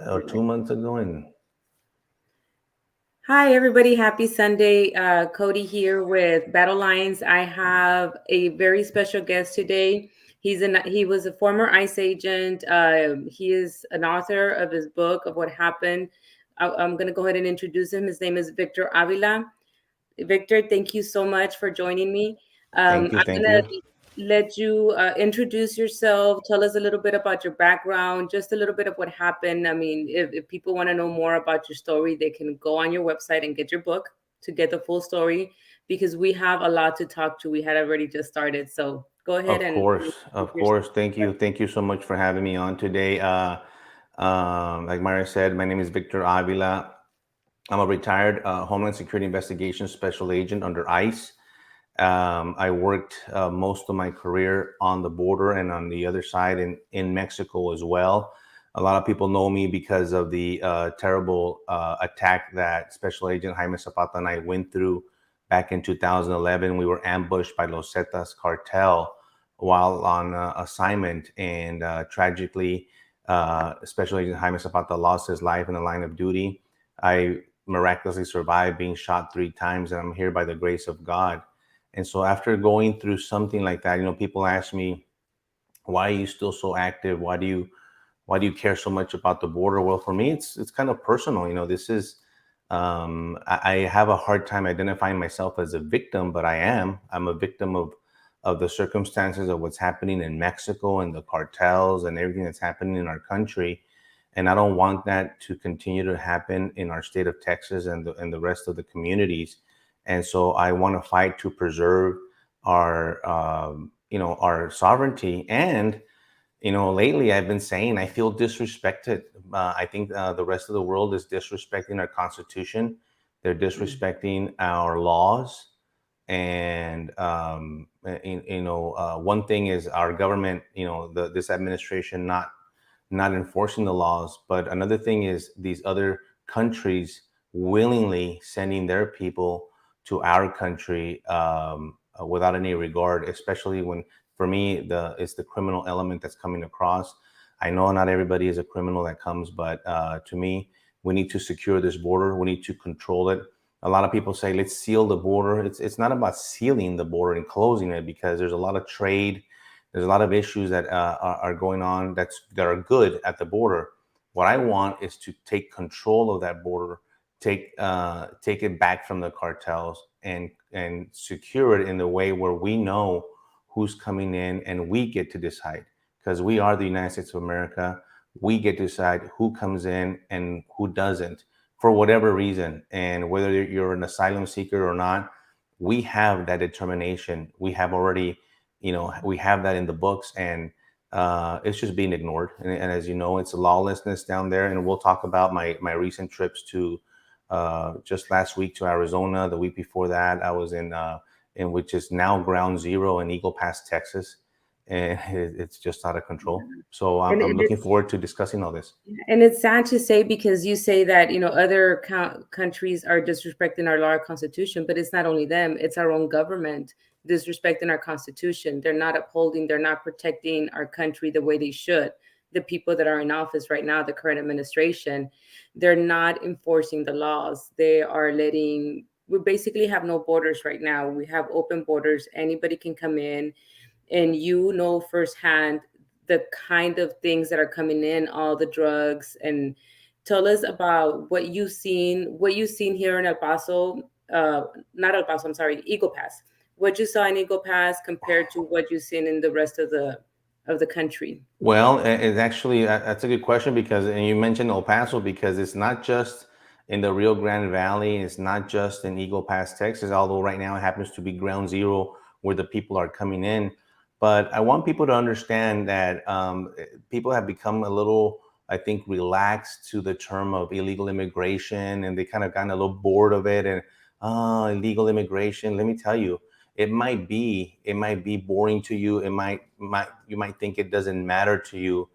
or 2 months ago, and Hi, everybody. Happy Sunday. Cody here with Battle Lines. I have a very special guest today. He was a former ICE agent. He is an author of his book of what happened. I'm going to go ahead and introduce him. His name is Victor Avila. Victor, thank you so much for joining me. thank you, I'm thank going you. to let you introduce yourself. Tell us a little bit about your background, just a little bit of what happened. I mean, if people want to know more about your story, they can go on your website and get your book to get the full story because we have a lot to talk to. We had already just started. So go ahead Of and course, introduce of yourself. course. Thank you so much for having me on today. Like Maria said, my name is Victor Avila. I'm a retired Homeland Security Investigations Special Agent under ICE. I worked most of my career on the border and on the other side in Mexico as well. A lot of people know me because of the terrible attack that Special Agent Jaime Zapata and I went through back in 2011. We were ambushed by Los Zetas cartel while on assignment, and tragically, Special Agent Jaime Zapata lost his life in the line of duty. I miraculously survived being shot 3 times, and I'm here by the grace of God. And so after going through something like that, people ask me, why are you still so active? Why do you care so much about the border? Well, for me, it's kind of personal. This is I have a hard time identifying myself as a victim, but I'm a victim of the circumstances of what's happening in Mexico and the cartels and everything that's happening in our country. And I don't want that to continue to happen in our state of Texas and the rest of the communities. And so I want to fight to preserve our sovereignty. And lately I've been saying I feel disrespected. I think the rest of the world is disrespecting our Constitution. They're disrespecting our laws. And one thing is our government, this administration not enforcing the laws. But another thing is these other countries willingly sending their people to our country without any regard, especially when, for me, it's the criminal element that's coming across. I know not everybody is a criminal that comes, but to me, we need to secure this border. We need to control it. A lot of people say, let's seal the border. It's not about sealing the border and closing it, because there's a lot of trade. There's a lot of issues that are going on that are good at the border. What I want is to take control of that border, take it back from the cartels, and secure it in the way where we know who's coming in, and we get to decide, because we are the United States of America. We get to decide who comes in and who doesn't, for whatever reason. And whether you're an asylum seeker or not, we have that determination. We have already, we have that in the books, and it's just being ignored. And as you know, it's lawlessness down there. And we'll talk about my recent trips to just last week to Arizona. The week before that, I was in which is now ground zero in Eagle Pass, Texas. And it's just out of control. So And, I'm and looking it's forward to discussing all this. And it's sad to say because you say that, other countries are disrespecting our law, our constitution, but it's not only them, it's our own government disrespecting our constitution. They're not upholding, they're not protecting our country the way they should. The people that are in office right now, the current administration, they're not enforcing the laws. They are we basically have no borders right now. We have open borders. Anybody can come in, and firsthand the kind of things that are coming in, all the drugs. And tell us about what you've seen here in El Paso, not El Paso, I'm sorry, Eagle Pass. What you saw in Eagle Pass compared to what you've seen in the rest of the country. Well, it's actually that's a good question, because, and you mentioned El Paso, because it's not just in the Rio Grande Valley. It's not just in Eagle Pass, Texas, although right now it happens to be ground zero where the people are coming in. But I want people to understand that people have become a little, I think, relaxed to the term of illegal immigration, and they kind of gotten a little bored of it. And illegal immigration, let me tell you, it might be boring to you. You might think it doesn't matter to you,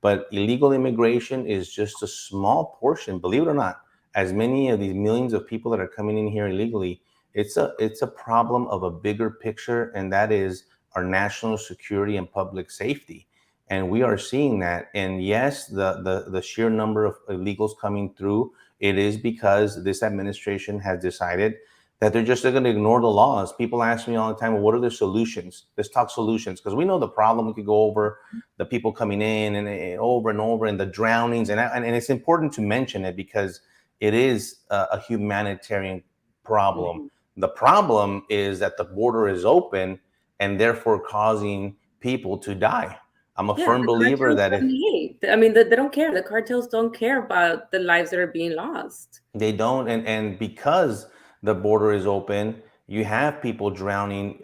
but illegal immigration is just a small portion, believe it or not. As many of these millions of people that are coming in here illegally, it's a problem of a bigger picture, and that is our national security and public safety. and we are seeing that. And yes, the sheer number of illegals coming through, it is because this administration has decided that they're just going to ignore the laws. People ask me all the time, well, what are the solutions? Let's talk solutions, because we know the problem. We could go over the people coming in and over and over, and the drownings, and it's important to mention it because it is a humanitarian problem. Mhm. The problem is that the border is open and therefore causing people to die. I'm a Yeah, firm the believer cartels that if don't hate. I mean, they don't care. The cartels don't care about the lives that are being lost. they don't, and because the border is open, you have people drowning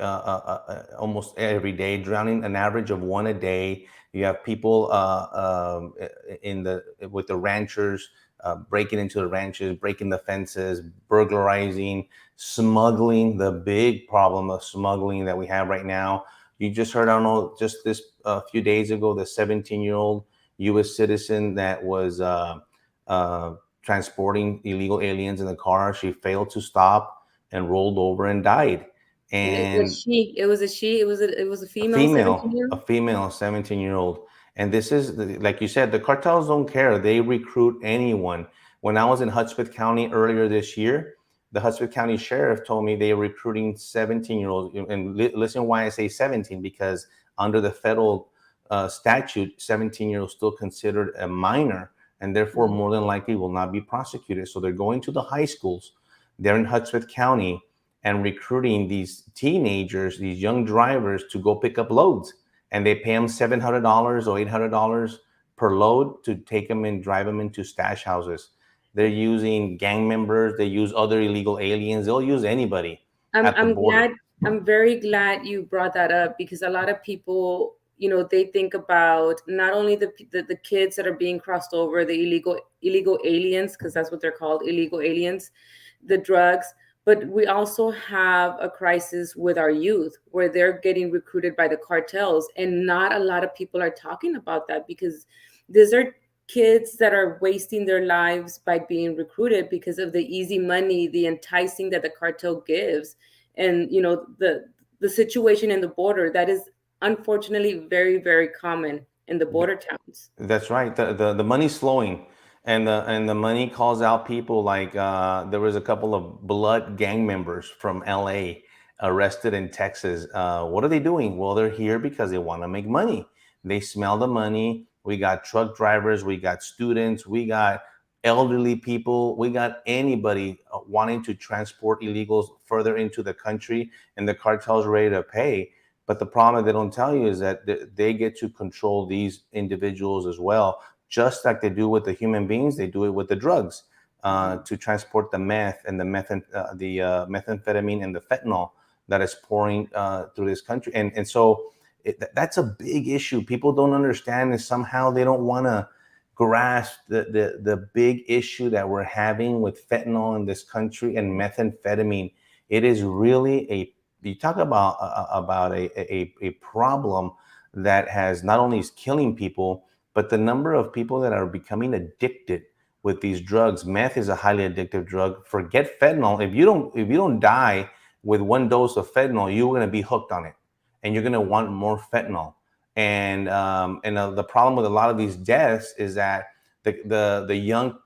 almost every day, drowning an average of one a day. You have people in the with the ranchers breaking into the ranches, breaking the fences, burglarizing, smuggling. The big problem of smuggling that we have right now. You just heard, I don't know, just this a few days ago, the 17-year-old U.S. citizen that was uh, transporting illegal aliens in the car. She failed to stop and rolled over and died. And it And was she. It was a she. It was a a female, female, 17 year a old. female 17-year-old. And this is, like you said, the cartels don't care. They recruit anyone. When I was in Hudspeth County earlier this year, the Hudspeth County sheriff told me they are recruiting 17-year-olds. And listen why I say 17, because under the federal statute, 17-year-olds still considered a minor, and therefore Mhm. more than likely will not be prosecuted. So they're going to the high schools. They're in Hudspeth County and recruiting these teenagers, these young drivers, to go pick up loads. And they pay them $700 or $800 per load to take them and drive them into stash houses. They're using gang members. They use other illegal aliens. They'll use anybody I'm at the I'm border. glad I'm very glad you brought that up because a lot of people, they think about not only the kids that are being crossed over, the illegal aliens, because that's what they're called, illegal aliens, the drugs, but we also have a crisis with our youth where they're getting recruited by the cartels, and not a lot of people are talking about that because these are kids that are wasting their lives by being recruited because of the easy money, the enticing that the cartel gives, and the situation in the border that is unfortunately very, very common in the border towns. That's right. The money's flowing, and the money calls out people. Like there was a couple of blood gang members from L.A. arrested in Texas. What are they doing? Well, they're here because they want to make money. They smell the money. We got truck drivers. We got students. We got elderly people. We got anybody wanting to transport illegals further into the country, and the cartel's ready to pay. But the problem that they don't tell you is that they get to control these individuals as well, just like they do with the human beings. They do it with the drugs Mhm. to transport the meth and the methamphetamine and the fentanyl that is pouring through this country. And so that's a big issue. People don't understand, and somehow they don't want to grasp the big issue that we're having with fentanyl in this country and methamphetamine. It is really a you talk about a problem that has not only is killing people, but the number of people that are becoming addicted with these drugs. Meth is a highly addictive drug. Forget fentanyl. If you don't die with one dose of fentanyl, you're going to be hooked on it, and you're going to want more fentanyl. And the problem with a lot of these deaths is that the young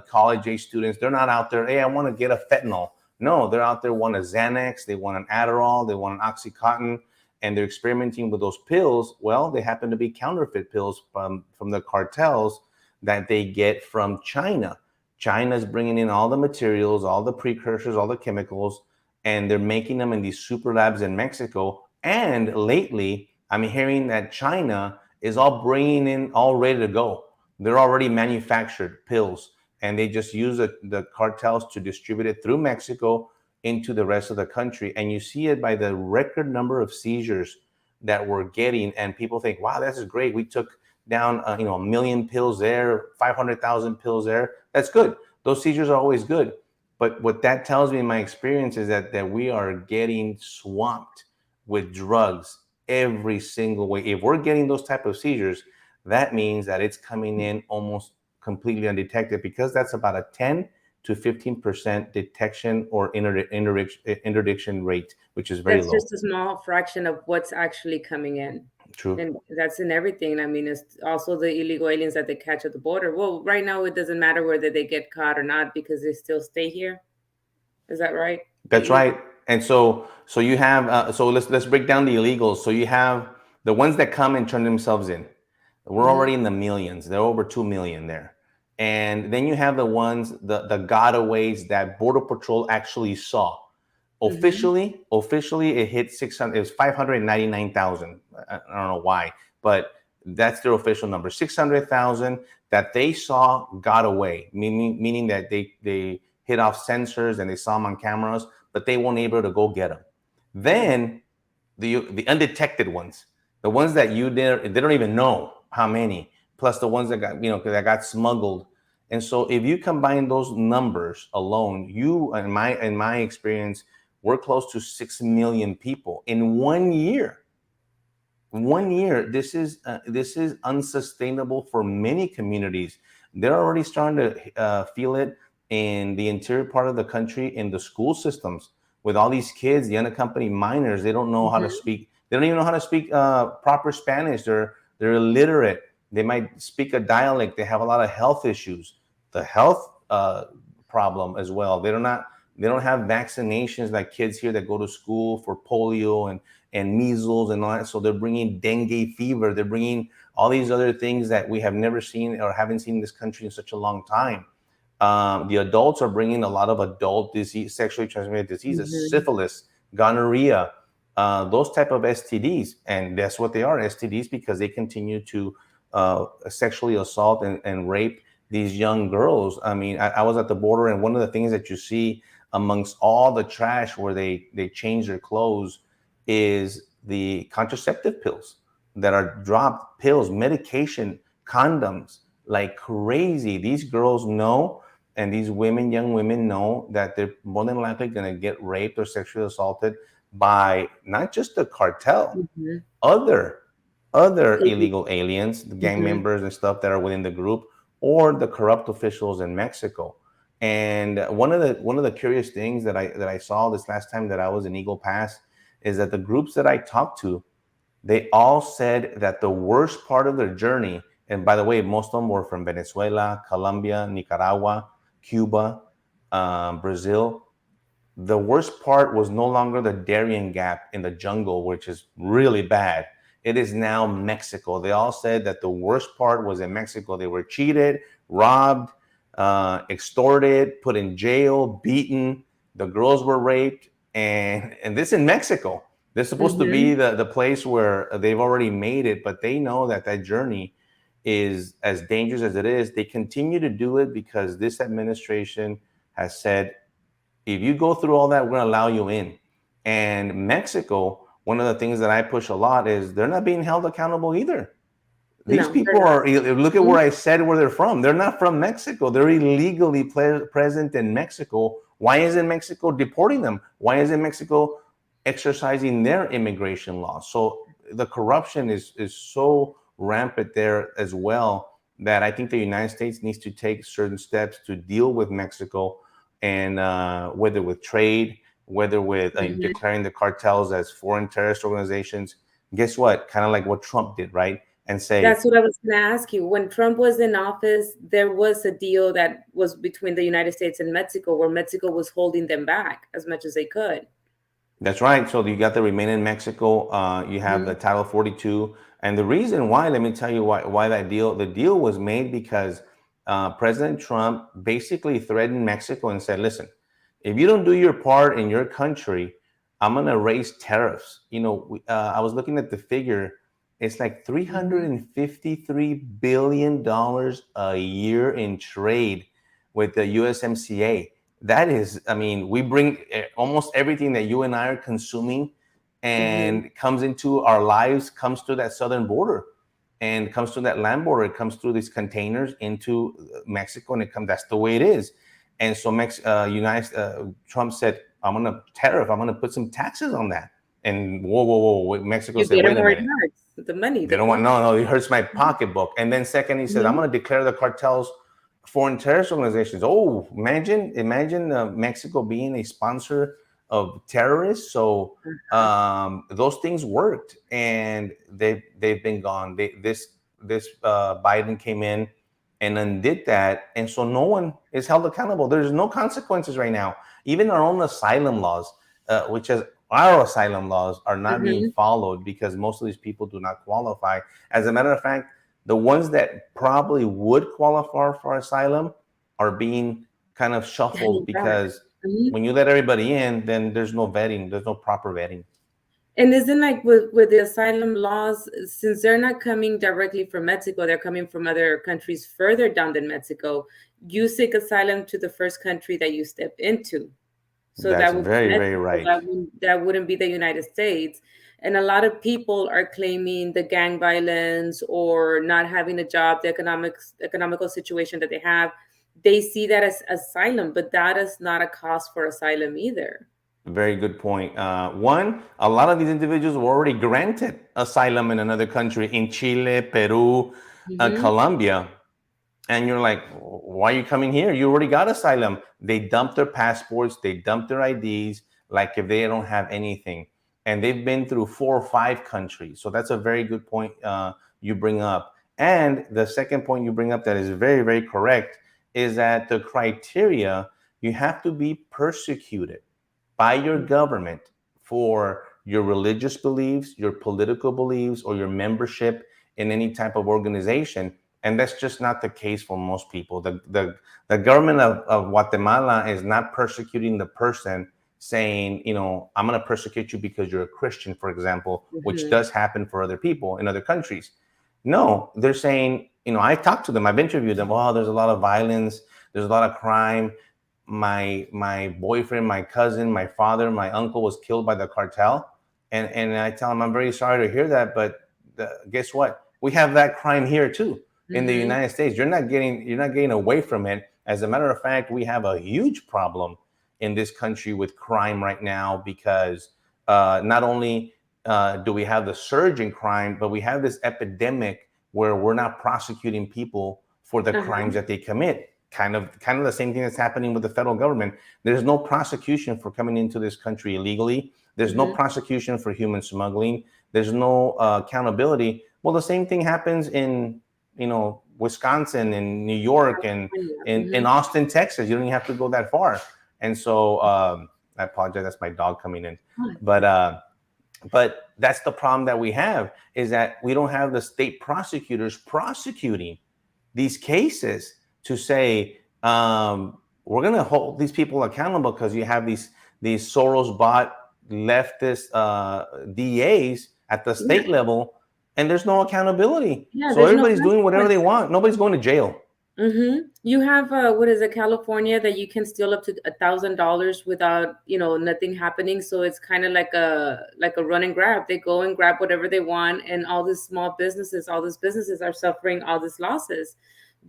college age students, they're not out there. Hey, I want to get a fentanyl. No, they're out there want a Xanax, they want an Adderall, they want an OxyContin, and they're experimenting with those pills. Well, they happen to be counterfeit pills from the cartels that they get from China. China's bringing in all the materials, all the precursors, all the chemicals, and they're making them in these super labs in Mexico. And lately, I'm hearing that China is all bringing in all ready to go. They're already manufactured pills, and they just use the cartels to distribute it through Mexico into the rest of the country. And you see it by the record number of seizures that we're getting. And people think, wow, this is great. We took down, a million pills there, 500,000 pills there. That's good. Those seizures are always good. But what that tells me in my experience is that we are getting swamped with drugs every single way. If we're getting those type of seizures, that means that it's coming in almost completely undetected, because that's about a 10 to 15% detection or interdiction rate, which is very That's low. just a small fraction of what's actually coming in. True. And that's in everything. I mean, it's also the illegal aliens that they catch at the border. Well, right now it doesn't matter whether they get caught or not because they still stay here. Is that right? The That's illegal. right. And so you have so let's break down the illegals. So you have the ones that come and turn themselves in. We're Hmm. already in the millions. There are over 2 million there. And then you have the ones, the gotaways that Border Patrol actually saw. Hmm. Officially, it hit 600. It was 599,000. I don't know why, but that's their official number. 600,000 that they saw got away, meaning that they hit off sensors and they saw them on cameras, but they weren't able to go get them. Right. Then the undetected ones, the ones that they don't even know how many, plus the ones that got that got smuggled. And so if you combine those numbers alone, you in my experience, we're close to 6 million people in 1 year. 1 year. This is unsustainable for many communities. They're already starting to feel it in the interior part of the country, in the school systems, with all these kids, the unaccompanied minors. They don't know how to Hmm. speak. They don't even know how to speak proper Spanish. They're illiterate. They might speak a dialect. They have a lot of health issues. The health problem as well. They don't have vaccinations like kids here that go to school for polio and measles and all that. So they're bringing dengue fever. They're bringing all these other things that we have never seen or haven't seen in this country in such a long time. The adults are bringing a lot of adult disease, sexually transmitted diseases, Hmm. syphilis, gonorrhea, those type of STDs, and that's what they are, STDs, because they continue to sexually assault and rape these young girls. I mean, I was at the border, and one of the things that you see amongst all the trash where they change their clothes is the contraceptive pills that are dropped, pills, medication, condoms, like crazy. These girls know, and these women, young women, know that they're more than likely going to get raped or sexually assaulted by not just the cartel, Hmm. other illegal aliens, the gang Hmm. members and stuff that are within the group, or the corrupt officials in Mexico. And one of the curious things that I saw this last time that I was in Eagle Pass is that the groups that I talked to, they all said that the worst part of their journey, and by the way, most of them were from Venezuela, Colombia, Nicaragua, Cuba, Brazil. The worst part was no longer the Darien Gap in the jungle, which is really bad. It is now Mexico. They all said that the worst part was in Mexico. They were cheated, robbed, extorted, put in jail, beaten. The girls were raped, and this in Mexico. They're supposed to be Hmm. the place where they've already made it, but they know that that journey is as dangerous as it is. They continue to do it because this administration has said, if you go through all that, we're going to allow you in. And Mexico, one of the things that I push a lot is they're not being held accountable either. These No, they're people not. are, look at Mhm. where I said where they're from. They're not from Mexico. They're illegally present in Mexico. Why isn't Mexico deporting them? Why isn't Mexico exercising their immigration laws? So the corruption is so rampant there as well, that I think the United States needs to take certain steps to deal with Mexico, and whether with trade, whether with Mhm. declaring the cartels as foreign terrorist organizations. Guess what? Kind of like what Trump did, right? And say, That's what I was going to ask you. When Trump was in office, there was a deal that was between the United States and Mexico, where Mexico was holding them back as much as they could. that's right. So you got the Remain in Mexico. You have the Mhm. Title 42, and the reason why, let me tell you why the deal was made, because President Trump basically threatened Mexico and said, "Listen, if you don't do your part in your country, I'm gonna raise tariffs." I was looking at the figure. It's like Mhm. $353 billion a year in trade with the USMCA. That is, I mean, we bring almost everything that you and I are consuming Mhm. and comes into our lives, comes to that southern border and comes to that land border. It comes through these containers into Mexico, and that's the way it is. And so Trump said, I'm gonna put some taxes on that. And whoa, whoa, whoa, Mexico You said, get them wait a where it minute. hurts. The money, They the don't want, funds. no, no, it hurts my Mhm. pocketbook. And then second, he said, I'm Mhm. going to declare the cartels foreign terrorist organizations. Oh, imagine Mexico being a sponsor of terrorists. So Uh-huh. those things worked, and they've been gone. This Biden came in and undid that, and so no one is held accountable. There's no consequences right now. Even our own asylum laws, which is our asylum laws, are not being Mhm. followed because most of these people do not qualify. As a matter of fact, the ones that probably would qualify for asylum are being kind of shuffled Back. because Mhm. when you let everybody in, then there's no vetting, there's no proper vetting. And isn't like with the asylum laws, since they're not coming directly from Mexico, they're coming from other countries further down than Mexico. You seek asylum to the first country that you step into. So That's that would be very, very Mexico. right. That wouldn't be the United States. And a lot of people are claiming the gang violence or not having a job, the economical situation that they have. They see that as asylum, but that is not a cause for asylum either. Very good point. One, a lot of these individuals were already granted asylum in another country, in Chile, Peru, Hmm. Colombia. And you're like, why are you coming here? You already got asylum. They dump their passports, they dump their IDs, like if they don't have anything. And they've been through 4 or 5 countries. So that's a very good point you bring up. And the second point you bring up that is very, very correct is that the criteria, you have to be persecuted by your government for your religious beliefs, your political beliefs, or your membership in any type of organization. And that's just not the case for most people. The government of Guatemala is not persecuting the person saying, I'm going to persecute you because you're a Christian, for example, which Hmm. does happen for other people in other countries. No, they're saying, I talked to them, I've interviewed them. Oh, there's a lot of violence, there's a lot of crime. My boyfriend, my cousin, my father, my uncle was killed by the cartel, and I tell him I'm very sorry to hear that, but guess what? We have that crime here too in the Hmm. United States. You're not getting away from it. As a matter of fact, we have a huge problem in this country with crime right now because not only do we have the surge in crime, but we have this epidemic where we're not prosecuting people for the Uh-huh. crimes that they commit. Kind of the same thing that's happening with the federal government. There's no prosecution for coming into this country illegally. There's no Hmm. prosecution for human smuggling. There's no accountability. Well, the same thing happens in Wisconsin and New York and in Hmm. Austin, Texas. You don't even have to go that far. And so I apologize. That's my dog coming in. But that's the problem that we have, is that we don't have the state prosecutors prosecuting these cases to say we're going to hold these people accountable because you have these Soros bought leftist DAs at the state Yeah. level, and there's no accountability. Yeah, So there's no everybody's doing whatever they consequences. want. Nobody's going to jail. You have what is it, California, that you can steal up to $1,000 without nothing happening. So it's kind of like a run and grab. They go and grab whatever they want, and all these businesses are suffering all these losses.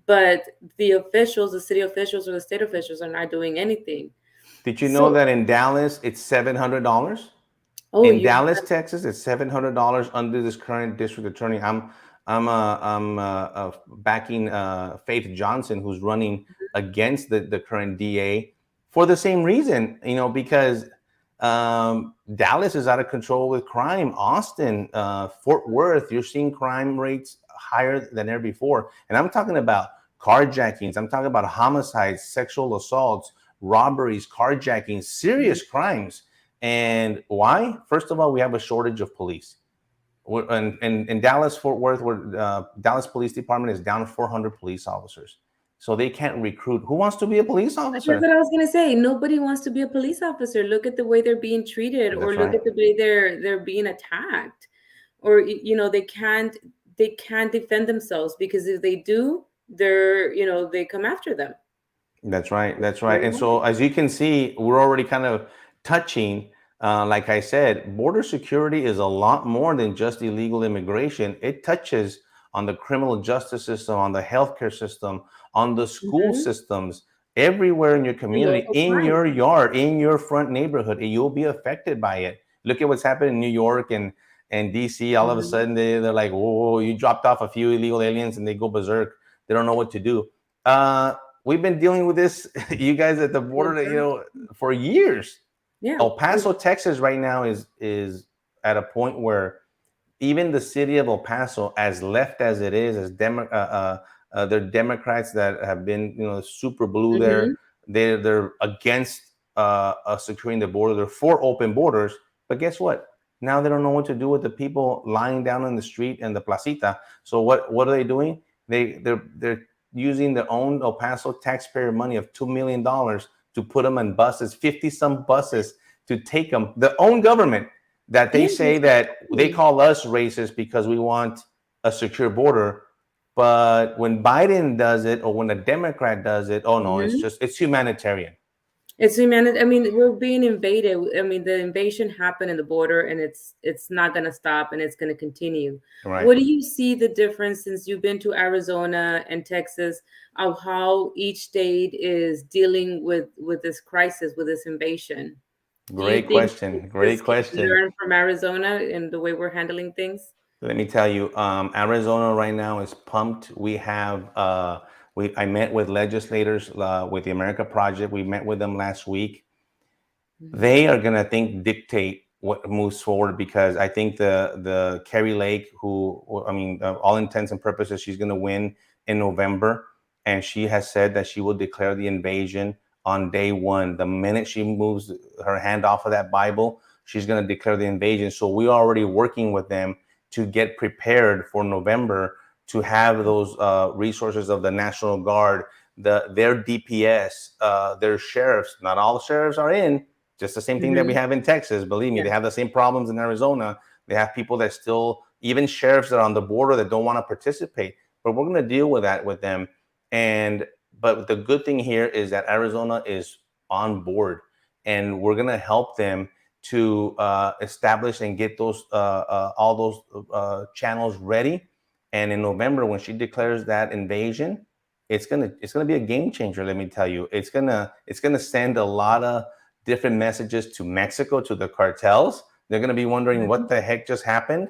But the officials, the city officials or the state officials, are not doing anything. Did you know So, that in Dallas it's $700? oh, In you have Dallas, Texas, it's $700 under this current district attorney. I'm backing Faith Johnson, who's running against the current DA for the same reason. Because Dallas is out of control with crime. Austin, Fort Worth, you're seeing crime rates higher than ever before. And I'm talking about carjackings. I'm talking about homicides, sexual assaults, robberies, carjackings, serious crimes. And why? First of all, we have a shortage of police. In Dallas, Fort Worth, where Dallas Police Department is down 400 police officers. So they can't recruit. Who wants to be a police That's officer? what I was gonna say. Nobody wants to be a police officer. Look at the way they're being treated, or That's look right. at the way they're being attacked, or they can't defend themselves, because if they do, they come after them. That's right. That's right. Very And so, well. as you can see, we're already kind of touching, like I said, border security is a lot more than just illegal immigration. It touches on the criminal justice system, on the healthcare system, on the school Mhm. systems, everywhere in your The community, local in crime. your yard, in your front neighborhood, and you'll be affected by it. Look at what's happened in New York and DC. All of a Mhm. sudden, they're like, whoa, you dropped off a few illegal aliens and they go berserk. They don't know what to do. Uh, we've been dealing with this, you guys at the border, for years. Yeah. El Paso, Texas, right now is at a point where even the city of El Paso, as left as it is, as they're Democrats that have been, super blue there. Mm-hmm. They're against securing the border. They're for open borders, but guess what? Now they don't know what to do with the people lying down in the street and the placita. So what are they doing? They're using their own El Paso taxpayer money of $2 million to put them on buses, 50 some buses to take them. The own government that they Yeah. say that they call us racist because we want a secure border. But when Biden does it or when a Democrat does it, oh no, Mm-hmm. it's humanitarian. It's humanity. I mean, we're being invaded. I mean, the invasion happened in the border, and it's not going to stop, and it's going to continue. Right. What do you see the difference since you've been to Arizona and Texas of how each state is dealing with this crisis, with this invasion? Do you Great think question. Texas Great can question. learn from Arizona in the way we're handling things? Let me tell you, Arizona right now is pumped. We have I met with legislators with the America Project. We met with them last week. Mm-hmm. They are gonna dictate what moves forward, because I think the Carrie Lake, who, I mean, all intents and purposes, she's gonna win in November, and she has said that she will declare the invasion on day one. The minute she moves her hand off of that Bible, she's gonna declare the invasion. So we're already working with them to get prepared for November, to have those resources of the National Guard, their DPS, their sheriffs. Not all the sheriffs are in. Just the same thing that we Mm-hmm. have in Texas. Believe me, Yeah. they have the same problems in Arizona. They have people that still, even sheriffs that are on the border that don't want to participate. But we're going to deal with that with them. And but the good thing here is that Arizona is on board, and we're going to help them to establish and get those all those channels ready. And in November, when she declares that invasion, it's gonna be a game changer. Let me tell you, it's gonna send a lot of different messages to Mexico, to the cartels. They're going to be wondering Mm-hmm. what the heck just happened.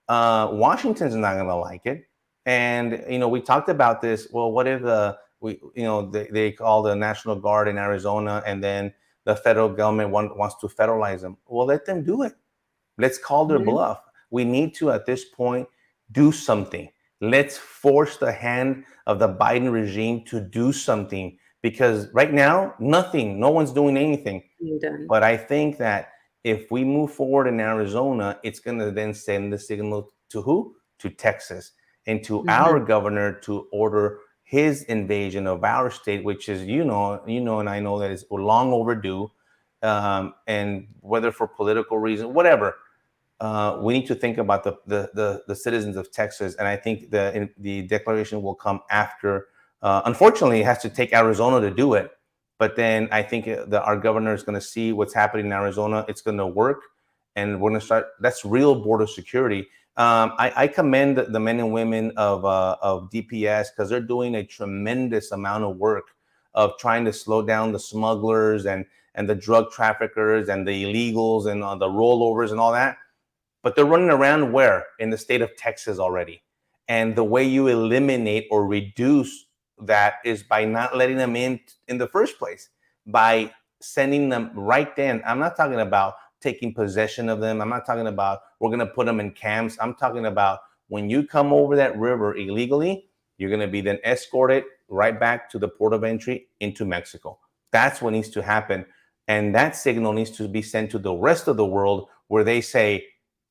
Washington's not going to like it. And, we talked about this. Well, what if they call the National Guard in Arizona, and then the federal government wants to federalize them? Well, let them do it. Let's call their Mm-hmm. bluff. We need to, at this point, do something. Let's force the hand of the Biden regime to do something, because right now, nothing, no one's doing anything. Done. But I think that if we move forward in Arizona, it's going to then send the signal to who? To Texas, and to Mm-hmm. our governor to order his invasion of our state, which is, and I know that it's long overdue. And whether for political reasons, whatever, we need to think about the citizens of Texas. And I think the declaration will come after. Unfortunately, it has to take Arizona to do it. But then I think our governor is going to see what's happening in Arizona. It's going to work, and we're going to start. That's real border security. I commend the men and women of DPS, because they're doing a tremendous amount of work of trying to slow down the smugglers and the drug traffickers and the illegals and the rollovers and all that. But they're running around where? In the state of Texas already. And the way you eliminate or reduce that is by not letting them in the first place, by sending them right then. I'm not talking about taking possession of them. I'm not talking about we're going to put them in camps. I'm talking about when you come over that river illegally, you're going to be then escorted right back to the port of entry into Mexico. That's what needs to happen. And that signal needs to be sent to the rest of the world, where they say,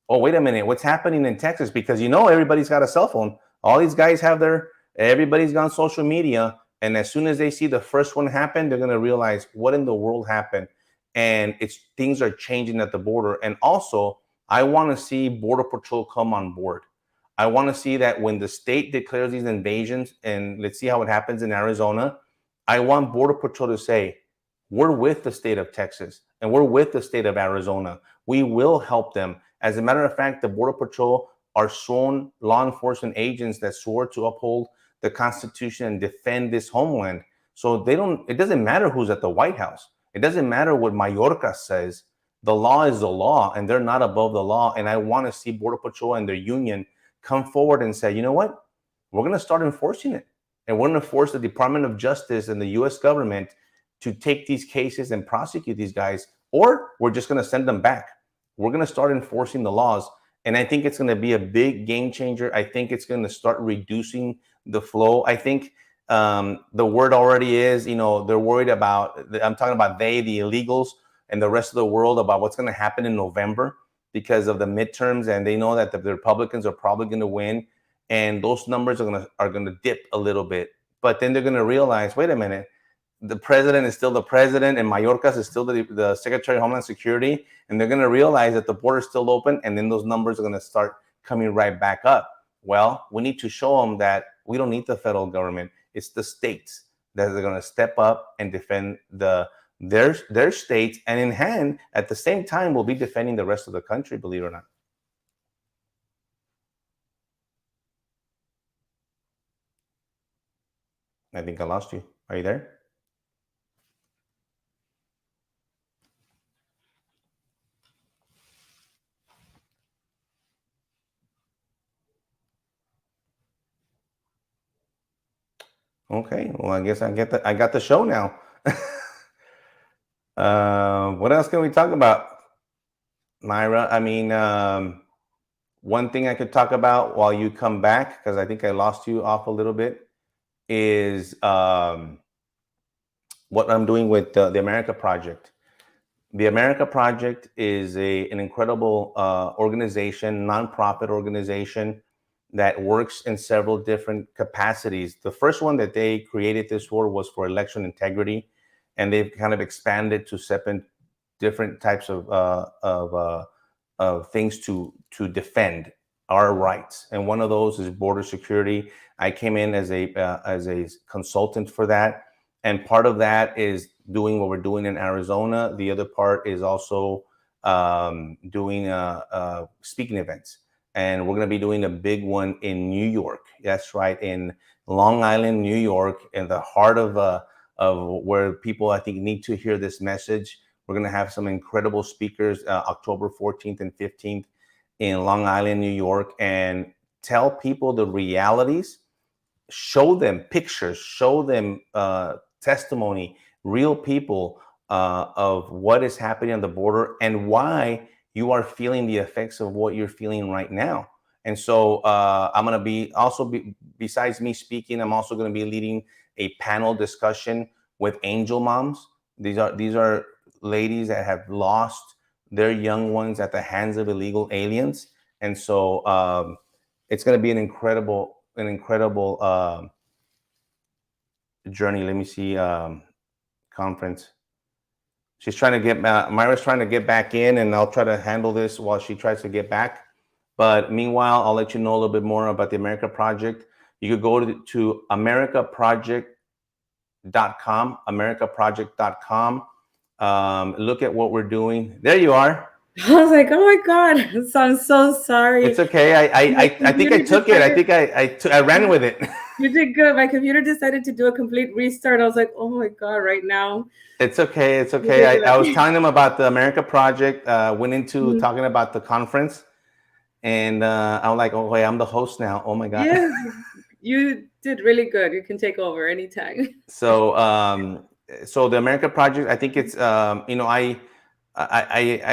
oh, wait a minute, what's happening in Texas? Because everybody's got a cell phone. All these guys have everybody's on social media. And as soon as they see the first one happen, they're going to realize what in the world happened. And things are changing at the border. And also, I want to see Border Patrol come on board. I want to see that when the state declares these invasions, and let's see how it happens in Arizona, I want Border Patrol to say, we're with the state of Texas and we're with the state of Arizona. We will help them. As a matter of fact, the Border Patrol are sworn law enforcement agents that swore to uphold the Constitution and defend this homeland. So it doesn't matter who's at the White House. It doesn't matter what Mayorkas says. The law is the law, and they're not above the law. And I want to see Border Patrol and their union come forward and say, you know what? We're going to start enforcing it. And we're going to force the Department of Justice and the U.S. government to take these cases and prosecute these guys or we're just going to send them back. We're going to start enforcing the laws. And I think it's going to be a big game changer. I think it's going to start reducing the flow. I think the word already is, they're worried about, I'm talking about the illegals and the rest of the world, about what's going to happen in November because of the midterms. And they know that the Republicans are probably going to win. And those numbers are going to dip a little bit. But then they're going to realize, wait a minute, the president is still the president, and Mayorkas is still the Secretary of Homeland Security, and they're going to realize that the border is still open, and then those numbers are going to start coming right back up. Well, we need to show them that we don't need the federal government. It's the states that are going to step up and defend their states, and in hand, at the same time, we'll be defending the rest of the country, believe it or not. I think I lost you. Are you there? Okay, well, I guess I got the show now. What else can we talk about, Myra? I mean, one thing I could talk about while you come back, because I think I lost you off a little bit, is what I'm doing with the America Project. The America Project is an incredible organization, nonprofit organization that works in several different capacities. The first one that they created this for was for election integrity, and they've kind of expanded to seven different types of things to defend our rights. And one of those is border security. I came in as a consultant for that, and part of that is doing what we're doing in Arizona. The other part is also doing speaking events. And we're going to be doing a big one in New York. That's right, in Long Island, New York, in the heart of where people, I think, need to hear this message. We're going to have some incredible speakers October 14th and 15th in Long Island, New York, and tell people the realities, show them pictures, show them testimony, real people of what is happening on the border and why you are feeling the effects of what you're feeling right now. And so I'm going to be besides me speaking, I'm also going to be leading a panel discussion with angel moms. These are ladies that have lost their young ones at the hands of illegal aliens. And so it's going to be an incredible journey. Let me see, conference. She's trying to get, Myra's trying to get back in, and I'll try to handle this while she tries to get back. But meanwhile, I'll let you know a little bit more about the America Project. You could go to americaproject.com, americaproject.com. Look at what we're doing. There you are. I was like, oh my God, so I'm so sorry. It's okay. I think I took it. I think I ran with it. You did good. My computer decided to do a complete restart. I was like, oh my God, right now. It's okay. It's okay. I was telling them about the America Project, went into talking about the conference, and I'm like, oh, wait, I'm the host now. Oh my God. Yeah, you did really good. You can take over anytime. So, so the America Project, I think it's, I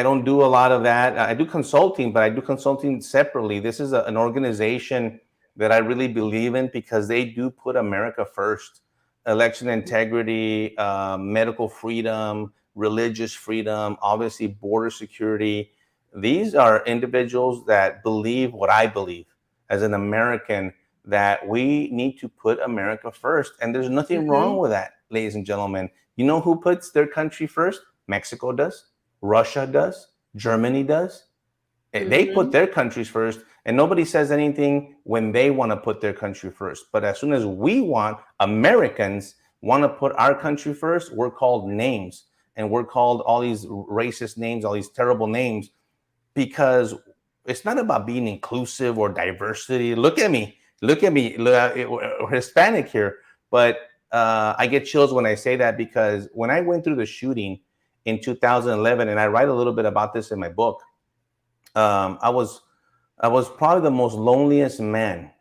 don't do a lot of that. I do consulting, but I do consulting separately. This is an organization that I really believe in because they do put America first. Election integrity, medical freedom, religious freedom, obviously border security. These are individuals that believe what I believe as an American, that we need to put America first. And there's nothing wrong with that, ladies and gentlemen. You know who puts their country first? Mexico does. Russia does. Germany does. They put their countries first, and nobody says anything when they want to put their country first. But as soon as Americans want to put our country first, we're called names, and we're called all these racist names, all these terrible names, because it's not about being inclusive or diversity. Look at me, we're Hispanic here. But I get chills when I say that, because when I went through the shooting in 2011, and I write a little bit about this in my book, I was probably the most loneliest man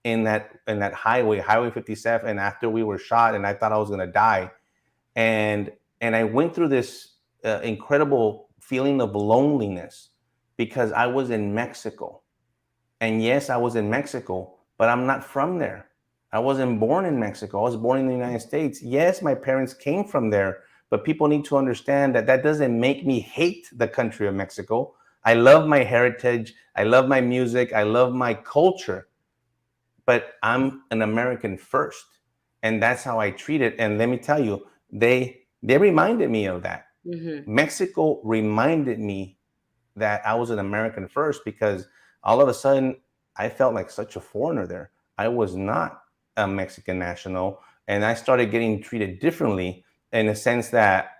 in that highway 57, and after we were shot, and I thought I was going to die. And I went through this incredible feeling of loneliness because I was in Mexico. And yes, I was in Mexico, but I'm not from there. I wasn't born in Mexico. I was born in the United States. Yes, my parents came from there, but people need to understand that that doesn't make me hate the country of Mexico. I love my heritage. I love my music. I love my culture, but I'm an American first. And that's how I treat it. And let me tell you, they reminded me of that. Hmm. Mexico reminded me that I was an American first because all of a sudden I felt like such a foreigner there. I was not a Mexican national, and I started getting treated differently in the sense that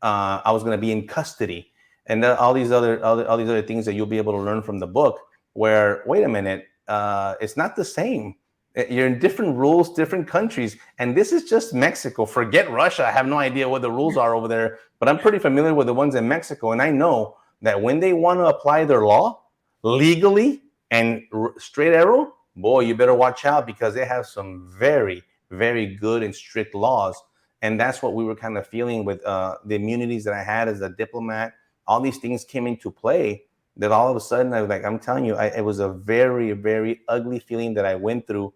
I was going to be in custody, and all these all these other things that you'll be able to learn from the book. Where wait a minute, it's not the same. You're in different rules, different countries, and this is just Mexico. Forget Russia. I have no idea what the rules are over there, but I'm pretty familiar with the ones in Mexico, and I know that when they want to apply their law legally and straight arrow, boy, you better watch out because they have some very, very good and strict laws. And that's what we were kind of feeling with the immunities that I had as a diplomat. All these things came into play that all of a sudden, I was like, I'm telling you, it was a very, very ugly feeling that I went through.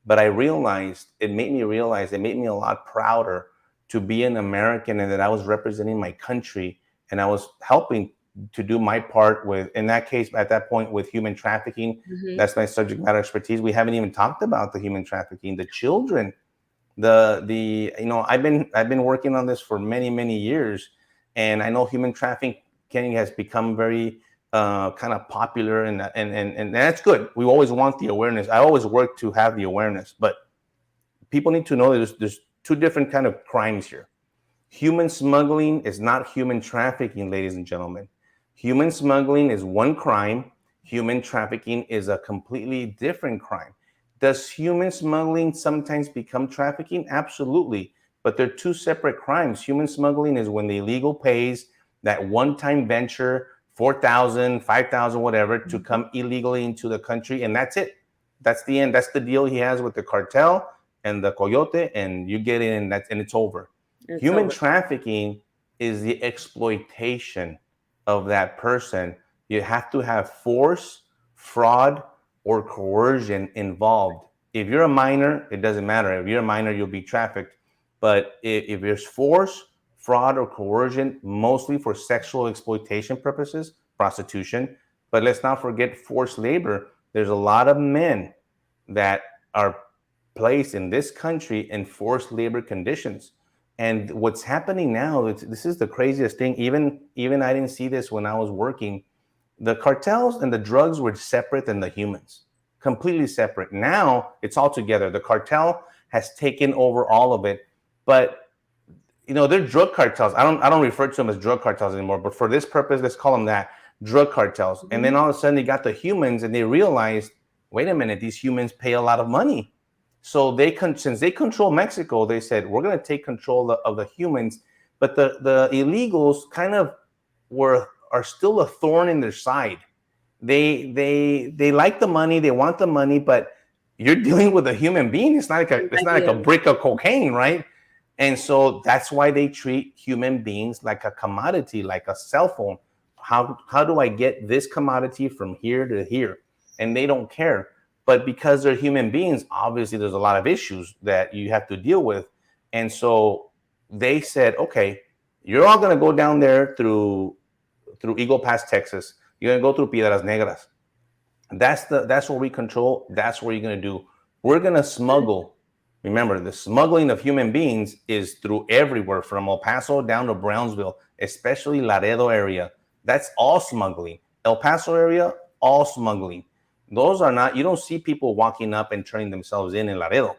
But I realized, it made me realize, it made me a lot prouder to be an American and that I was representing my country and I was helping to do my part with, in that case, at that point, with human trafficking. Hmm. That's my subject matter expertise. We haven't even talked about the human trafficking, the children, the I've been working on this for many, many years, and I know human trafficking has become very kind of popular, and that's good. We always want the awareness. I always work to have the awareness, but people need to know that there's two different kind of crimes here. Human smuggling is not human trafficking, ladies and gentlemen. Human smuggling is one crime. Human trafficking is a completely different crime. Does human smuggling sometimes become trafficking? Absolutely. But they're two separate crimes. Human smuggling is when the illegal pays that one-time venture, 4,000, 5,000, whatever, to come illegally into the country, and that's it. That's the end. That's the deal he has with the cartel and the coyote, and you get in, and it's over. It's Human over. trafficking is the exploitation of that person. You have to have force, fraud, or coercion involved. If you're a minor, it doesn't matter. If you're a minor, you'll be trafficked. But if there's force, fraud, or coercion, mostly for sexual exploitation purposes, prostitution. But let's not forget forced labor. There's a lot of men that are placed in this country in forced labor conditions. And what's happening now, this is the craziest thing. Even I didn't see this when I was working. The cartels and the drugs were separate than the humans, completely separate. Now it's all together. The cartel has taken over all of it, but they're drug cartels. I don't refer to them as drug cartels anymore, but for this purpose, let's call them that, drug cartels. And then Hmm. all of a sudden they got the humans and they realized, wait a minute, these humans pay a lot of money. So since they control Mexico, they said, we're going to take control of the humans. But the illegals kind of are still a thorn in their side. They like the money, they want the money, but you're dealing with a human being. It's not like a Yeah. brick of cocaine, right? And so that's why they treat human beings like a commodity, like a cell phone. How do I get this commodity from here to here? And they don't care. But because they're human beings, obviously there's a lot of issues that you have to deal with. And so they said, okay, you're all going to go down there through Eagle Pass, Texas. You're going to go through Piedras Negras. That's what we control. That's what you're going to do. We're going to smuggle. Remember, the smuggling of human beings is through everywhere from El Paso down to Brownsville, especially Laredo area. That's all smuggling. El Paso area, all smuggling. Those are not, you don't see people walking up and turning themselves in Laredo.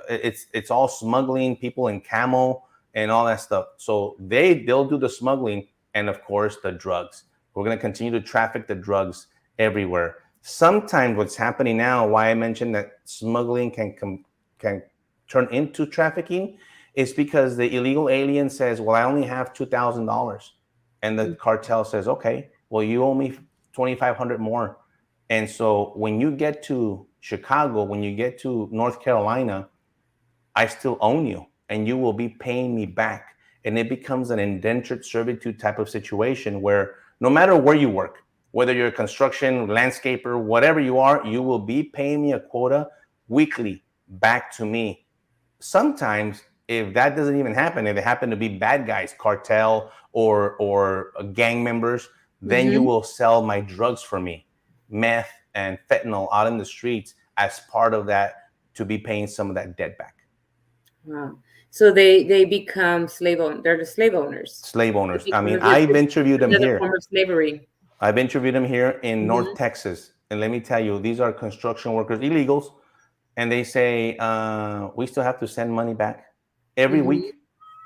It's all smuggling, people in camo and all that stuff. So they'll do the smuggling, and of course the drugs. We're going to continue to traffic the drugs everywhere. Sometimes what's happening now, why I mentioned that smuggling can turn into trafficking, is because the illegal alien says, well, I only have $2,000. And the cartel says, okay, well, you owe me 2,500 more. And so when you get to Chicago, when you get to North Carolina, I still own you and you will be paying me back. and it becomes an indentured servitude type of situation where no matter where you work, whether you're a construction, landscaper, whatever you are, you will be paying me a quota weekly back to me. Sometimes, if that doesn't even happen, if they happen to be bad guys, cartel or gang members, then you Mm-hmm. will sell my drugs for me, meth and fentanyl out in the streets as part of that to be paying some of that debt back. Wow. So they become slave own. They're the slave owners. Slave They owners. I become mean, I've it's interviewed them another here. form of slavery. I've interviewed them here in North Mm-hmm. Texas. And let me tell you, these are construction workers, illegals. And they say, we still have to send money back every Mm-hmm. week.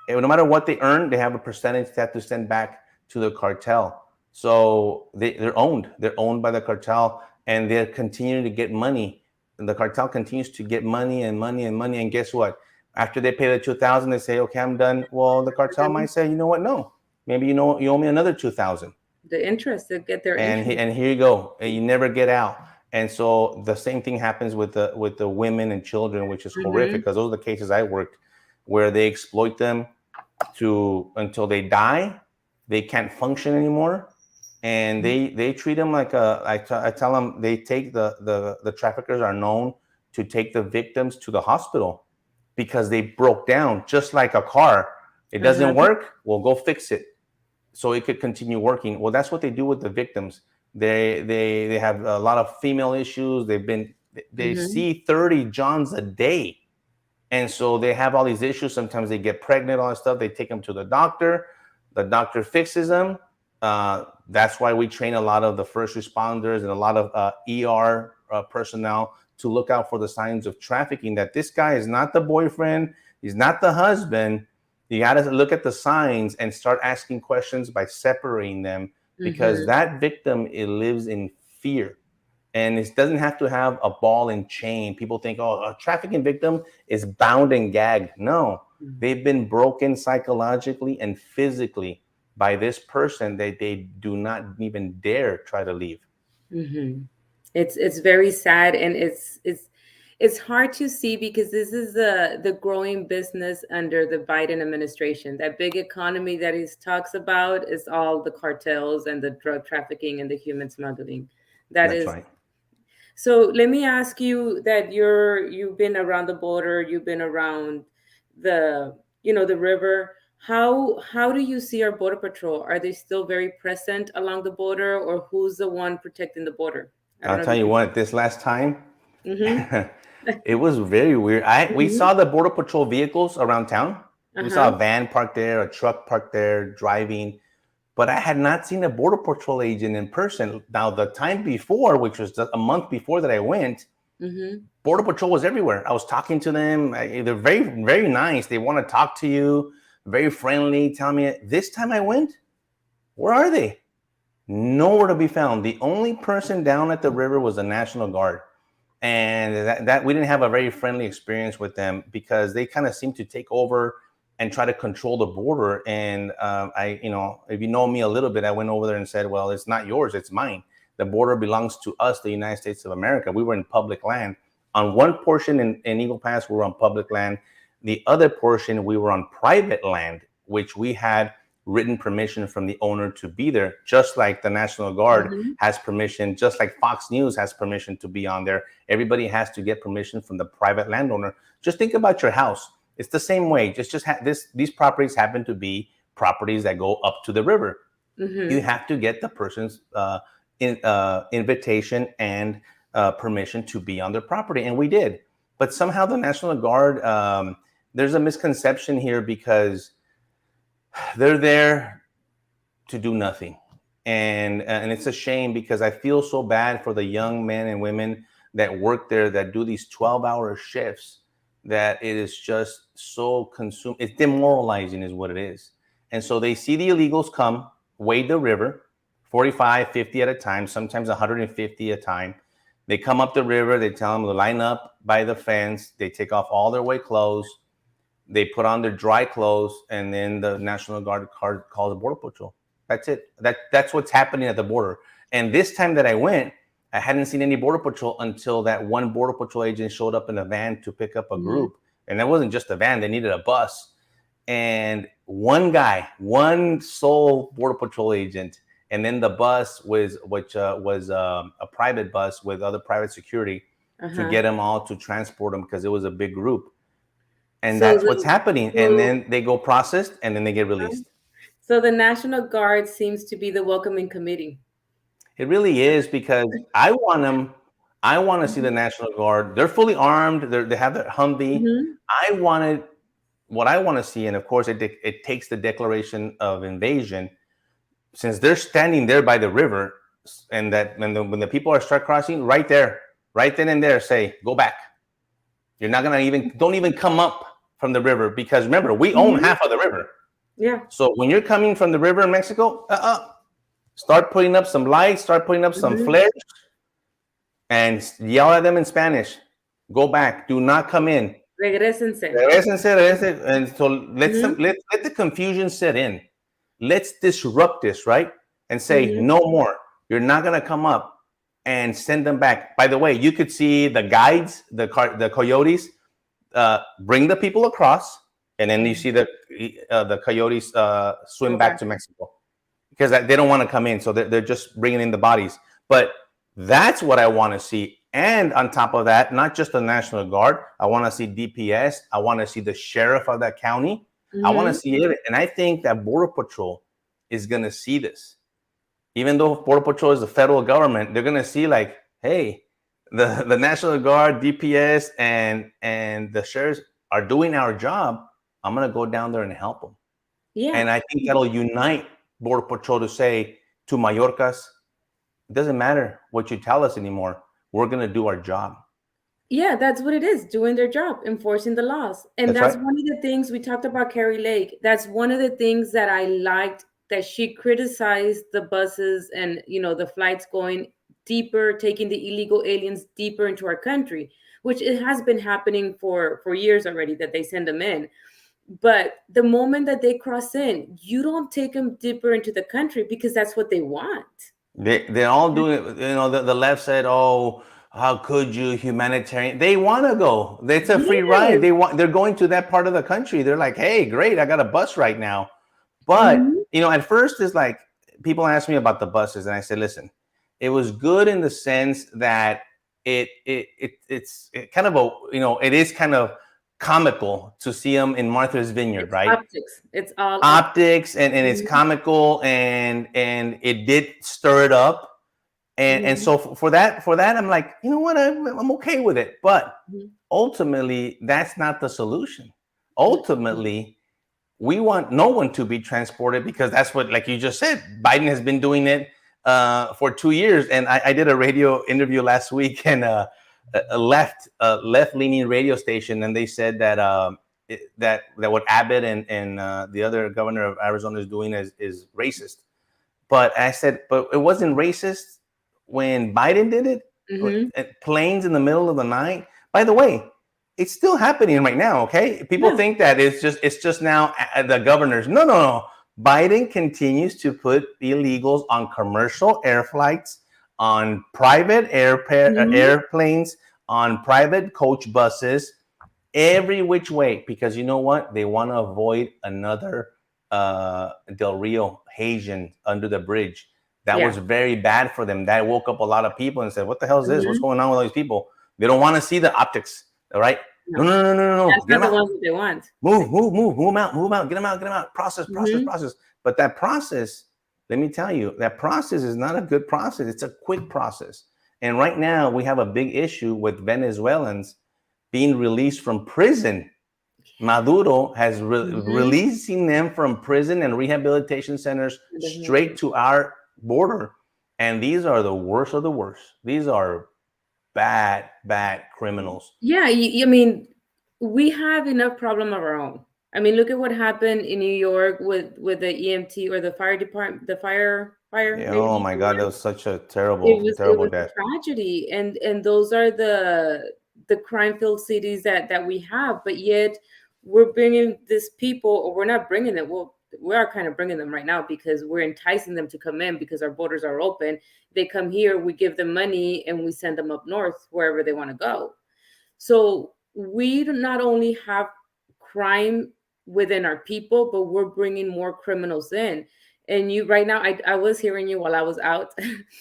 And no matter what they earn, they have a percentage they have to send back to the cartel. So they're owned. They're owned by the cartel, and they're continuing to get money. And the cartel continues to get money and money and money. And guess what? After they pay the 2,000, they say, "Okay, I'm done." Well, the cartel Mm-hmm. might say, "You know what? No, maybe you owe me another 2,000." The interest, they get their interest. And here you go, and you never get out. And so the same thing happens with the women and children, which is Mm-hmm. horrific, because those are the cases I worked where they exploit them to until they die. They can't function anymore, and they treat them like I tell them, they take the traffickers are known to take the victims to the hospital because they broke down just like a car. It doesn't Uh-huh. work, we'll go fix it so it could continue working. Well, that's what they do with the victims. They have a lot of female issues. They Mm-hmm. see 30 Johns a day, and so they have all these issues. Sometimes they get pregnant, all that stuff. They take them to the doctor. The doctor fixes them. That's why we train a lot of the first responders and a lot of ER personnel to look out for the signs of trafficking. That this guy is not the boyfriend. He's not the husband. You got to look at the signs and start asking questions by separating them, because Mm-hmm. that victim, it lives in fear. And it doesn't have to have a ball and chain. People think, oh, a trafficking victim is bound and gagged. No, they've been broken psychologically and physically by this person that they do not even dare try to leave. Mm-hmm. It's very sad, and it's hard to see because this is the growing business under the Biden administration. That big economy that he talks about is all the cartels and the drug trafficking and the human smuggling. That That's is. right. So let me ask you that you've been around the border, you've been around the the river. How do you see our border patrol? Are they still very present along the border, or who's the one protecting the border? I don't I'll know if tell you you can. what, this last time, Mm-hmm. it was very weird. We Mm-hmm. saw the Border Patrol vehicles around town. We saw Uh-huh. a van parked there, a truck parked there, driving. But I had not seen a Border Patrol agent in person. Now, the time before, which was a month before that I went, Mm-hmm. Border Patrol was everywhere. I was talking to them. They're very, very nice. They want to talk to you, very friendly. Tell me, this time I went, where are they? Nowhere to be found. The only person down at the river was the National Guard. And that we didn't have a very friendly experience with them, because they kind of seem to take over and try to control the border. And if you know me a little bit, I went over there and said, well, it's not yours, it's mine. The border belongs to us, the United States of America. We were in public land. On one portion in Eagle Pass, we were on public land. The other portion, we were on private land, which we had written permission from the owner to be there, just like the National Guard Mm-hmm. has permission, just like Fox News has permission to be on there. Everybody has to get permission from the private landowner. Just think about your house. It's the same way. These properties happen to be properties that go up to the river. You Mm-hmm. have to get the person's invitation and permission to be on their property, and we did. But somehow the National Guard, there's a misconception here, because they're there to do nothing. And it's a shame, because I feel so bad for the young men and women that work there, that do these 12-hour shifts, that it is just so consumed. It's demoralizing is what it is. And so they see the illegals come, wade the river, 45, 50 at a time, sometimes 150 at a time. They come up the river, they tell them to line up by the fence, they take off all their wet clothes, they put on their dry clothes, and then the National Guard calls the Border Patrol. That's it. That's what's happening at the border. And this time that I went, I hadn't seen any Border Patrol until that one Border Patrol agent showed up in a van to pick up a Mm-hmm. group. And that wasn't just a van, they needed a bus. and one sole border patrol agent, and then the bus was a private bus with other private security to Uh-huh. get them all to transport them because it was a big group, and So that's what's the happening. And so then they go processed, and then they get released. so the National Guard seems to be the welcoming committee. It really is because I want them. I want to see the Mhm. National Guard. They're fully armed. They have their Humvee. Mhm. I wanted what I want to see, and of course, it takes the declaration of invasion since they're standing there by the river, and that when the people are start crossing, right then and there, say go back. You're not gonna even don't even come up from the river because remember we own Mhm. half of the river. Yeah. So when you're coming from the river in Mexico, start putting up some lights, start putting up some Mhm. flares, and yell at them in Spanish. Go back. Do not come in. Regrésense. Regresen. And so Mhm. let the confusion set in. Let's disrupt this, right? And say Mhm. no more. You're not gonna come up and send them back. By the way, you could see the guides, the coyotes, bring the people across, and then you Mhm. see the coyotes swim Go back back. to Mexico because they don't want to come in, so they're just bringing in the bodies. But that's what I want to see. And on top of that, not just the National Guard, I want to see DPS. I want to see the sheriff of that county. I want to Mhm. see it, and I think that Border Patrol is going to see this. Even though Border Patrol is the federal government, they're going to see like, hey, the National Guard, DPS, and the sheriffs are doing our job. I'm going to go down there and help them. Yeah. And I think that'll unite Border Patrol to say to Mallorcas, it doesn't matter what you tell us anymore. We're going to do our job. Yeah, that's what it is, doing their job, enforcing the laws. And That's that's right. one of the things we talked about Carrie Lake. That's one of the things that I liked, that she criticized the buses and, the flights going deeper, taking the illegal aliens deeper into our country, which it has been happening for years already that they send them in. But the moment that they cross in, you don't take them deeper into the country because that's what they want. They're all doing it. The left said, "Oh, how could you humanitarian?" They want to go. It's a free ride. Yes. They're going to that part of the country. They're like, "Hey, great! I got a bus right now." But Mhm. at first, it's like people ask me about the buses, and I said, "Listen, it was good in the sense that it's kind of it is kind of comical to see them in Martha's Vineyard, It's right? optics. It's all optics. Optics and it's Mhm. comical and it did stir it up and Mhm. so for that I'm like, you know what, I'm okay with it, but Mhm. ultimately that's not the solution. Mhm. Ultimately we want no one to be transported because that's what, like you just said, Biden has been doing it for 2 years. And I did a radio interview last week and a left leaning radio station, and they said that that what Abbott and the other governor of Arizona is doing is racist. But I said, but it wasn't racist when Biden did it. Mhm. Planes in the middle of the night. By the way, it's still happening right now. Okay, people Yeah. think that it's just now the governors. No, no, no. Biden continues to put illegals on commercial air flights, on private Mhm. airplanes, on private coach buses, every which way, because you know what? They want to avoid another Del Rio Haitian under the bridge. That Yeah. was very bad for them. That woke up a lot of people and said, "What the hell is this? What's Mhm. going on with all these people?" They don't want to see the optics. All right? No, No, no, no, no, no, no. that's Get not them the out. ones that they want. Move them out, move out. Get them out, get them out. Process, process, Mhm. process. But that process, let me tell you, that process is not a good process. It's a quick process. And right now, we have a big issue with Venezuelans being released from prison. Maduro has Mhm. releasing them from prison and rehabilitation centers It doesn't make straight sense. to our border. And these are the worst of the worst. These are bad, bad criminals. Yeah, I mean, we have enough problem of our own. I mean, look at what happened in New York with the EMT or the fire department, the fire Yeah, oh lady. my God, that was such a It terrible, was it terrible was a death. tragedy, and those are the crime filled cities that we have, but yet we're bringing these people, or we're not bringing them. Well, we are kind of bringing them right now because we're enticing them to come in because our borders are open. They come here, we give them money, and we send them up north wherever they want to go. So we not only have crime within our people, but we're bringing more criminals in. And you right now, I was hearing you while I was out,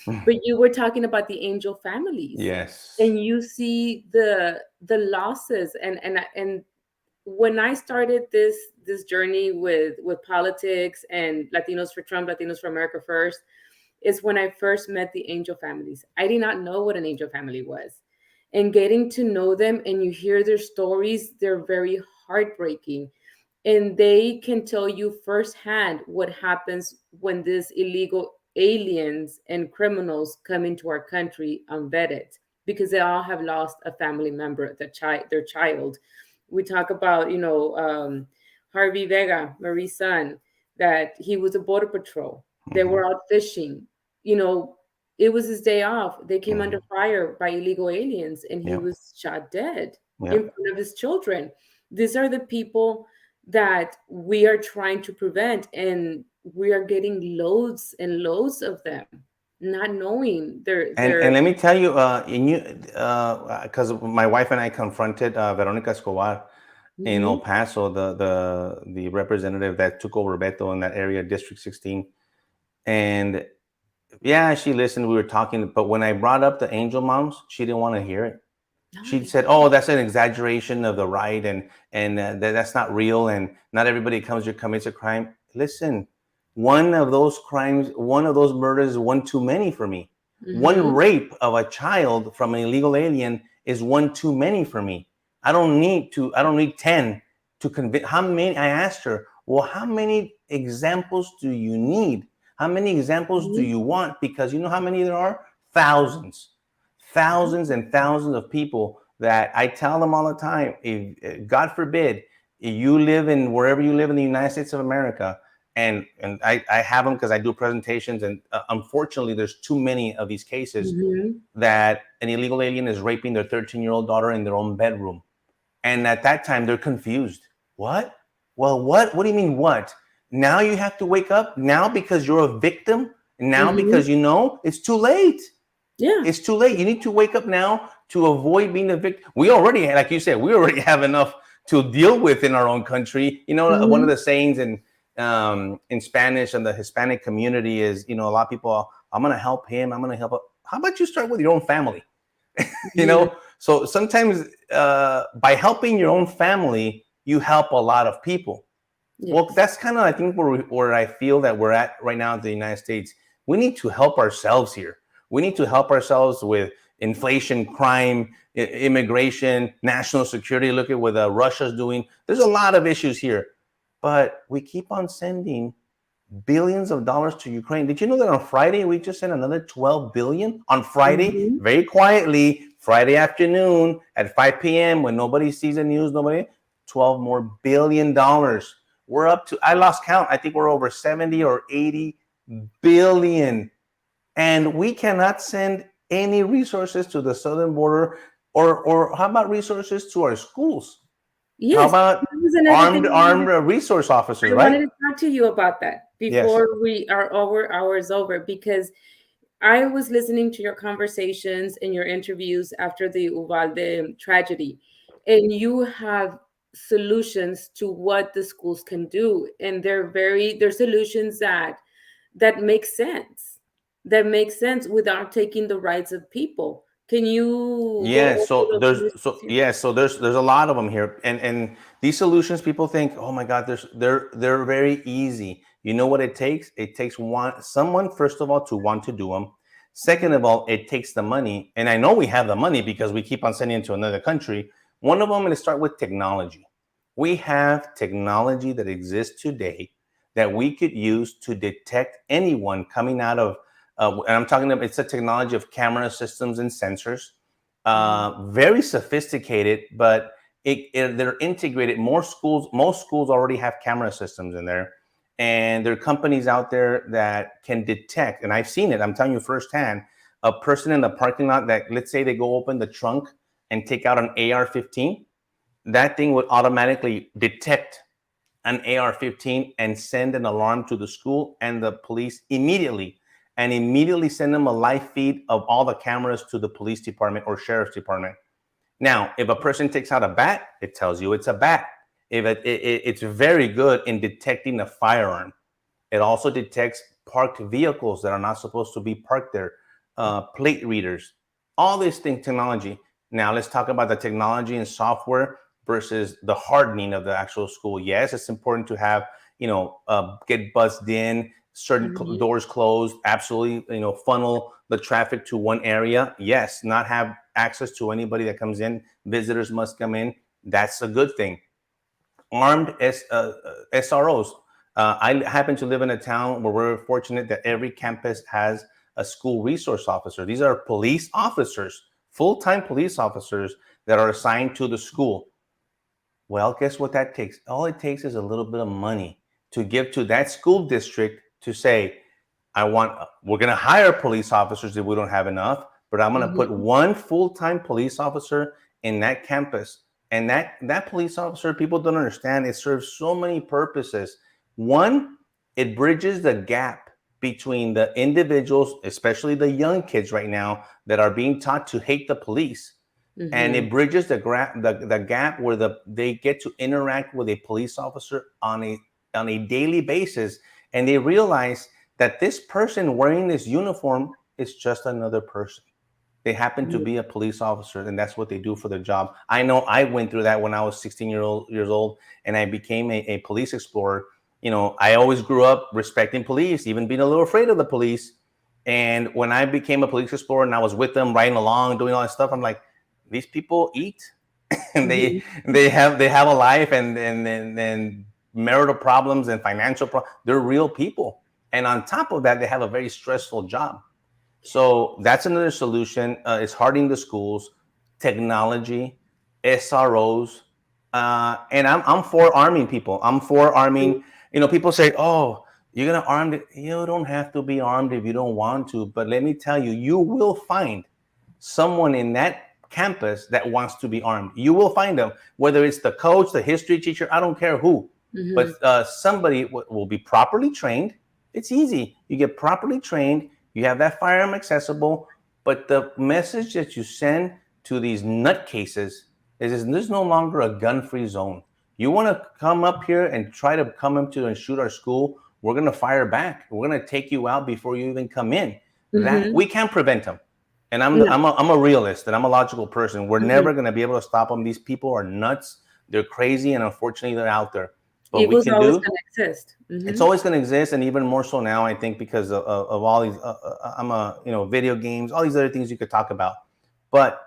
but you were talking about the angel families, Yes. and you see the losses. And when I started this journey with politics and Latinos for Trump, Latinos for America First, is when I first met the angel families. I did not know what an angel family was. And getting to know them, and you hear their stories, they're very heartbreaking. And they can tell you firsthand what happens when these illegal aliens and criminals come into our country unvetted, because they all have lost a family member, their child. We talk about, Harvey Vega, Marie's son, that he was a border patrol. They Mm-hmm. were out fishing. You know, it was his day off. They came Mm-hmm. under fire by illegal aliens, and he Yep. was shot dead in Yep. front of his children. These are the people that we are trying to prevent, and we are getting loads and loads of them, not knowing And they're let me tell you, because my wife and I confronted Veronica Escobar in El Mhm, Paso, the representative that took over Beto in that area, District 16, and yeah, she listened. We were talking, but when I brought up the angel moms, she didn't want to hear it. She nobody. said, "Oh, that's an exaggeration of the right, and that's not real, and not everybody comes here commits a crime." Listen, one of those crimes, one of those murders, is one too many for me. One Mhm, rape of a child from an illegal alien is one too many for me. I don't need to. I don't need 10 to convince. How many? I asked her, "Well, how many examples do you need? How many examples do mhm, you want? Because you know how many there are? Thousands." Thousands and thousands of people that I tell them all the time, if God forbid, if you live in wherever you live in the United States of America, and I have them because I do presentations, and unfortunately, there's too many of these cases mhm. that an illegal alien is raping their 13-year-old daughter in their own bedroom, and at that time they're confused. What? Well, what? What do you mean what? Now you have to wake up now because you're a victim. Now because Mhm. you know it's too late. Yeah. It's too late. You need to wake up now to avoid being a victim. We already, like you said, we already have enough to deal with in our own country. You know, one of Mhm. the sayings in Spanish and the Hispanic community is, you know, a lot of people, I'm going to help him. I'm going to help. How about you start with your own family? You Mhm. know, so sometimes by helping your own family, you help a lot of people. Well, Yes. that's kind of, I think, where I feel that we're at right now in the United States. We need to help ourselves here. We need to help ourselves with inflation, crime, immigration, national security. Look at what Russia's doing. There's a lot of issues here, but we keep on sending billions of dollars to Ukraine. Did you know that on Friday we just sent another 12 billion on Friday, Mhm. very quietly, Friday afternoon at 5 p.m. when nobody sees the news, nobody, 12 more billion dollars. We're up to, I lost count. I think we're over 70 or 80 billion. And we cannot send any resources to the southern border, or how about resources to our schools? How Yes. about That was another armed thing armed resource officers, I wanted right? to talk to you about that Yes. before we are over hours over, because I was listening to your conversations and your interviews after the Uvalde tragedy, and you have solutions to what the schools can do, and they're solutions that make sense, without taking the rights of people. Can you go Yeah, over so those solutions here? there's a lot of them here, and these solutions people think, oh my God, they're very easy. You know what it takes? It takes someone first of all to want to do them. Second Mhm. of all, it takes the money, and I know we have the money because we keep on sending it to another country. One of them is start with technology. We have technology that exists today that we could use to detect anyone coming out of, and I'm talking about it's a technology of camera systems and sensors, Mhm. very sophisticated, but they're integrated. Most schools already have camera systems in there, and there are companies out there that can detect. And I've seen it. I'm telling you firsthand. A person in the parking lot that, let's say, they go open the trunk and take out an AR-15. That thing would automatically detect an AR-15 and send an alarm to the school and the police immediately, and immediately send them a live feed of all the cameras to the police department or sheriff's department. Now, if a person takes out a bat, it tells you it's a bat. It's very good in detecting a firearm. It also detects parked vehicles that are not supposed to be parked there, plate readers, all this thing technology. Now let's talk about the technology and software versus the hardening of the actual school. Yes, it's important to have, get buzzed in, certain Mhm. doors closed, absolutely, funnel the traffic to one area. Yes, not have access to anybody that comes in. Visitors must come in. That's a good thing. Armed SROs. I happen to live in a town where we're fortunate that every campus has a school resource officer. These are police officers, full-time police officers that are assigned to the school. Well, guess what that takes? All it takes is a little bit of money to give to that school district to say, we're going to hire police officers if we don't have enough, but I'm going to put Mhm. one full-time police officer in that campus. And that police officer, people don't understand, it serves so many purposes. One, it bridges the gap between the individuals, especially the young kids right now, that are being taught to hate the police, and Mhm. it bridges the gap where they get to interact with a police officer on a daily basis, and they realize that this person wearing this uniform is just another person. They happen to Mhm. be a police officer, and that's what they do for their job. I know I went through that when I was 16 years old, and I became a police explorer. I always grew up respecting police, even being a little afraid of the police. And when I became a police explorer and I was with them riding along, doing all that stuff, I'm like, these people eat and Mhm. they have a life, and marital problems and financial problems. They're real people. And on top of that, they have a very stressful job. So that's another solution. Is hardening the schools, technology, SROs, and I'm for arming people. I'm for arming. People say, "Oh, you're gonna arm it." You don't have to be armed if you don't want to. But let me tell you, you will find someone in that campus that wants to be armed. You will find them, whether it's the coach, the history teacher. I don't care who, but Mhm. somebody will be properly trained. It's easy. You get properly trained, you have that firearm accessible, but the message that you send to these nutcases is there's no longer a gun-free zone. You want to come up here and try to come up to and shoot our school, we're going to fire back. We're going to take you out before you even come in. That Mhm. we can't prevent them. And No. I'm a realist and I'm a logical person. We're Mhm. never going to be able to stop them. These people are nuts. They're crazy, and unfortunately, they're out there. But we Evil's can always do, gonna exist. it's Mhm. always going to exist, and even more so now, I think, because of all these I'm a video games, all these other things you could talk about. But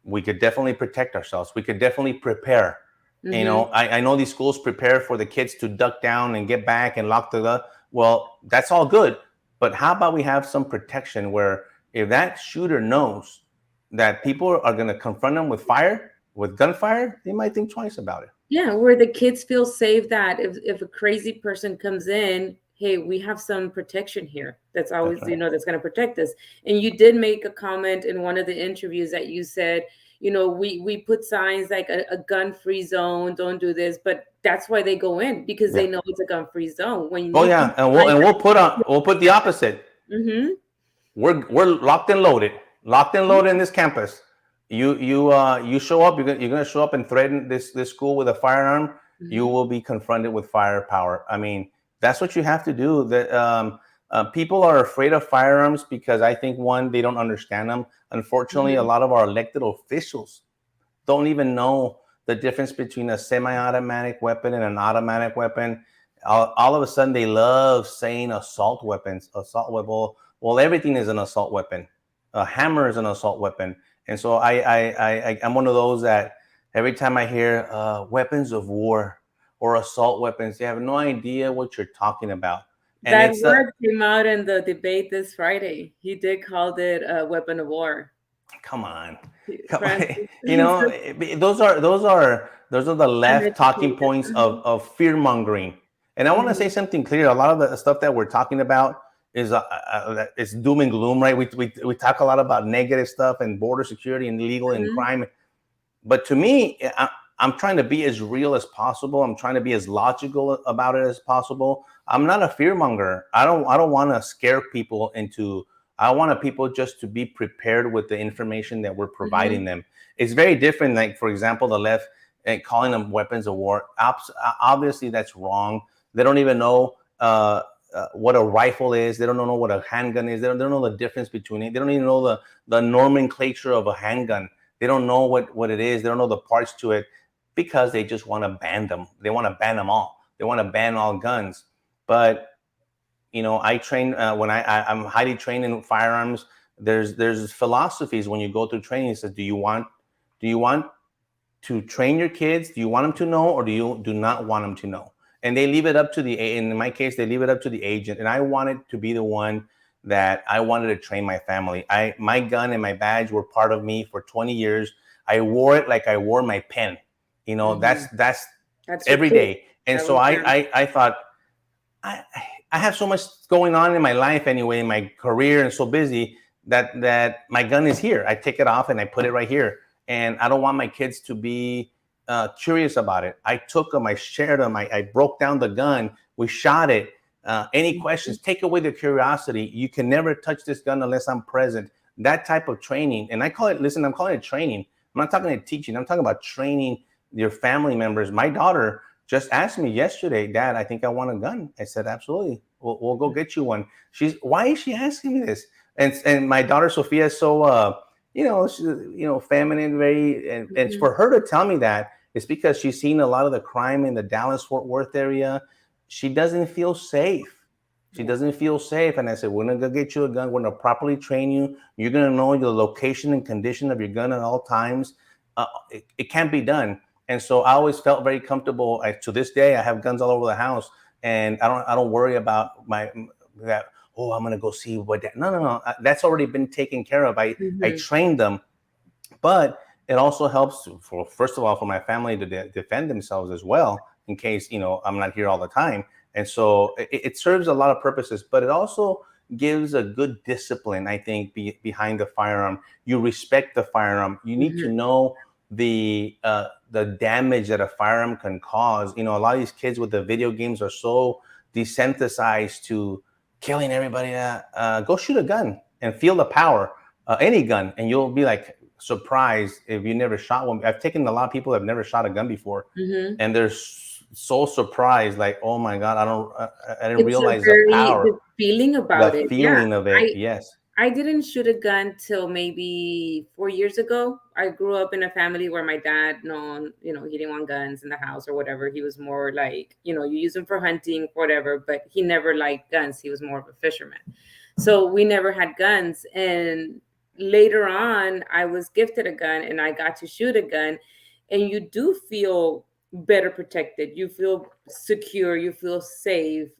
we could definitely protect ourselves. We could definitely prepare. Mhm. I know these schools prepare for the kids to duck down and get back and lock the. Well, that's all good, but how about we have some protection where if that shooter knows that people are going to confront them with gunfire, they might think twice about it. Yeah, where the kids feel safe that if a crazy person comes in, hey, we have some protection here. That's That's always, right. that's going to protect us. And you did make a comment in one of the interviews that you said, we put signs like a gun-free zone, don't do this, but that's why they go in because Yeah. they know it's a gun-free zone. When Oh you put yeah, and signs we'll put the opposite. mm-hmm, We're locked and loaded in this campus. You show up. You're gonna show up and threaten this school with a firearm. You mm-hmm, will be confronted with firepower. I mean, that's what you have to do. That people are afraid of firearms because I think, one, they don't understand them. Unfortunately, a mm-hmm, lot of our elected officials don't even know the difference between a semi-automatic weapon and an automatic weapon. All of a sudden, they love saying assault weapons. Assault weapon. Well, everything is an assault weapon. A hammer is an assault weapon. And so I'm one of those that every time I hear weapons of war or assault weapons, they have no idea what you're talking about. And that it's word came out in the debate this Friday. He did call it a weapon of war. come on, Francis, those are the left talking uneducated. points Mhm. of fear mongering. And I want to say Mhm. something clear. A lot of the stuff that we're talking about is it's doom and gloom, right? We talk a lot about negative stuff and border security and illegal and Mhm. crime. But to me, I'm trying to be as real as possible. I'm trying to be as logical about it as possible. I'm not a fear monger. I don't want to scare people into. I want people just to be prepared with the information that we're Mhm. providing them. It's very different. Like, for example, the left. and calling them weapons of war. Obviously, that's wrong. They don't even know what a rifle is. They don't know what a handgun is. They don't know the difference between it. They don't even know the nomenclature of a handgun. They don't know what it is. They don't know the parts to it, because they just want to ban them. They want to ban them all. They want to ban all guns. But I train when I'm highly trained in firearms. There's philosophies when you go through training. It says, do you want to train your kids? Do you want them to know, or do you do not want them to know? And they leave it up to in my case, they leave it up to the agent. And I wanted to be the one that I wanted to train my family. My gun and my badge were part of me for 20 years. I wore it like I wore my pen. That's every day. And so I thought, I have so much going on in my life anyway, in my career, and so busy that my gun is here. I take it off and I put it right here. And I don't want my kids to be curious about it. I took them, I shared them, I broke down the gun, we shot it. Any questions, take away the curiosity. You can never touch this gun unless I'm present. That type of training. And I'm calling it training. I'm not talking about teaching. I'm talking about training your family members. My daughter just asked me yesterday, Dad, I think I want a gun. I said, absolutely. We'll go get you one. Why is she asking me this? And my daughter, Sophia, is so, feminine, very, and for her to tell me that, it's because she's seen a lot of the crime in the Dallas-Fort Worth area. She doesn't feel safe. She doesn't feel safe. And I said, we're going to go get you a gun. We're going to properly train you. You're going to know the location and condition of your gun at all times. It can't be done. And so I always felt very comfortable. To this day, I have guns all over the house, and I don't worry about I'm going to go see what that. No. That's already been taken care of. I trained them, but it also helps first of all, for my family to defend themselves as well, in case, I'm not here all the time. And so it serves a lot of purposes, but it also gives a good discipline, I think, behind the firearm. You respect the firearm. You need to know the damage that a firearm can cause. A lot of these kids with the video games are so desensitized to killing everybody. Go shoot a gun and feel the power, any gun, and you'll be like surprised if you never shot one. I've taken a lot of people that have never shot a gun before, and they're so surprised, like, oh my God, I didn't realize the power, the feeling about the it. feeling of it. Yes. I didn't shoot a gun till maybe 4 years ago. I grew up in a family where my dad, he didn't want guns in the house or whatever. He was more like, you use them for hunting, whatever, but he never liked guns. He was more of a fisherman. So we never had guns. And later on, I was gifted a gun and I got to shoot a gun. And you do feel better protected. You feel secure. You feel safe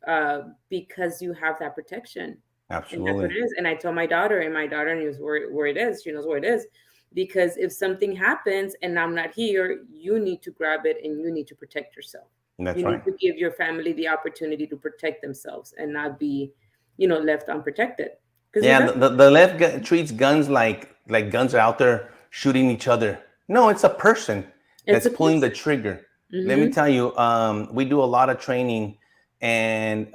because you have that protection. Absolutely. And that's what it is. And I told my daughter, and my daughter knows where it is. She knows where it is. Because if something happens and I'm not here, you need to grab it and you need to protect yourself. That's you right. need to give your family the opportunity to protect themselves and not be, left unprotected. Yeah, the left treats guns like guns are out there shooting each other. No, it's a person that's pulling the trigger. Let me tell you, we do a lot of training, and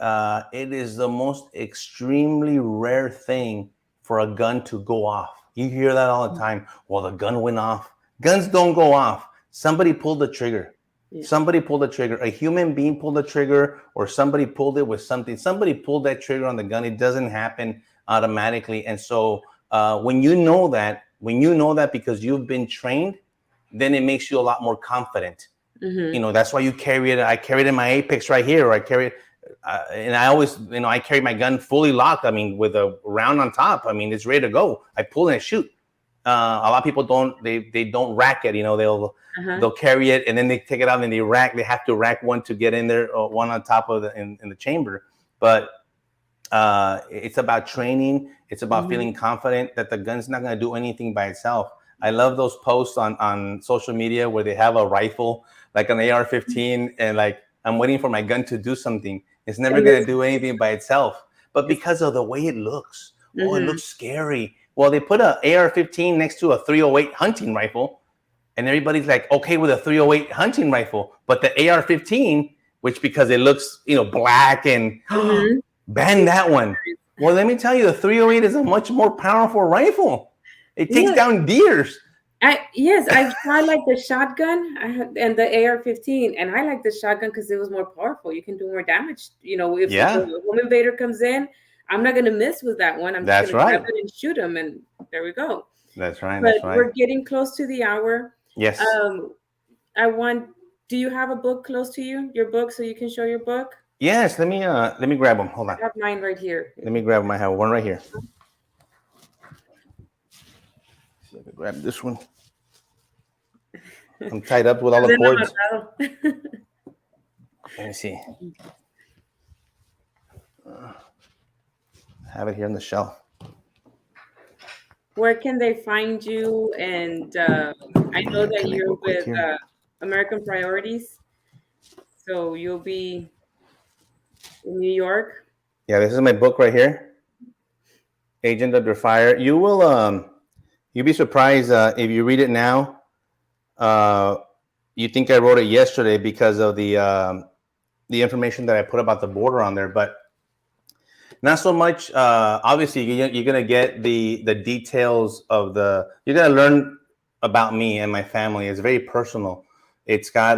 it is the most extremely rare thing for a gun to go off. You hear that all the time. Well, the gun went off. Guns don't go off. Somebody pulled the trigger. Yeah. Somebody pulled the trigger. A human being pulled the trigger, or somebody pulled it with something. Somebody pulled that trigger on the gun. It doesn't happen automatically. And so when you know that because you've been trained, then it makes you a lot more confident. That's why you carry it. I carry it in my Apex right here, or I carry it, and I always, I carry my gun fully locked. I mean, with a round on top. I mean, it's ready to go. I pull and I shoot. A lot of people don't. They don't rack it. They'll carry it and then they take it out and they rack. They have to rack one to get in there, or one on top of in the chamber. But it's about training. It's about feeling confident that the gun's not going to do anything by itself. I love those posts on social media where they have a rifle, like an AR-15, and like, I'm waiting for my gun to do something. It's never going to do anything by itself. But because of the way it looks, it looks scary. Well, they put an AR-15 next to a 308 hunting rifle, and everybody's like, okay with a 308 hunting rifle, but the AR-15, which because it looks, black and ban that one. Well, let me tell you, the 308 is a much more powerful rifle. It takes down deers. Yes, I tried like the shotgun and the AR-15, and I like the shotgun because it was more powerful. You can do more damage. If Yeah, a home invader comes in, I'm not gonna miss with that one. I'm just that's gonna grab right. it and shoot him, and there we go. That's right. But That's right. we're getting close to the hour. Yes. Um, I want. Do you have a book close to you? Your book, so you can show your book. Yes. Let me grab them. Hold on. I have mine right here. Let me grab them. I have one right here. See if I can grab this one. I'm tied up with all the cords. Let me see. Have it here on the shelf. Where can they find you? And I know that Connect you're real quick with here. American Priorities, so you'll be in New York. Yeah, this is my book right here. Agent Under Fire. You'll be surprised if you read it now. You think I wrote it yesterday because of the information that I put about the border on there, but not so much. Obviously, you're gonna get the details of the. You're gonna learn about me and my family. It's very personal. It's got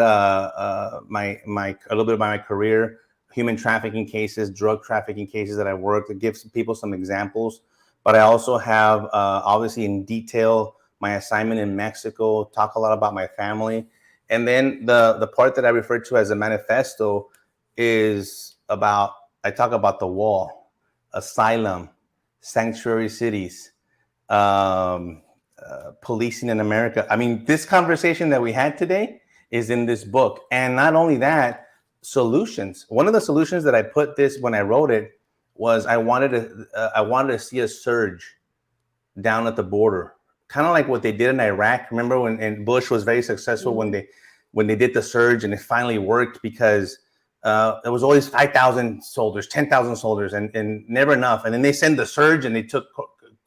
my a little bit about my career, human trafficking cases, drug trafficking cases that I worked. It gives people some examples, but I also have obviously in detail my assignment in Mexico. Talk a lot about my family, and then the part that I refer to as a manifesto is about. I talk about the wall, Asylum, sanctuary cities, policing in America. I mean, this conversation that we had today is in this book. And not only that, solutions. One of the solutions that I put this when I wrote it was I wanted to see a surge down at the border, kind of like what they did in Iraq. Remember when Bush was very successful Mhm. when they did the surge, and it finally worked because there was always 5,000 soldiers, 10,000 soldiers, and never enough. And then they send the surge, and they took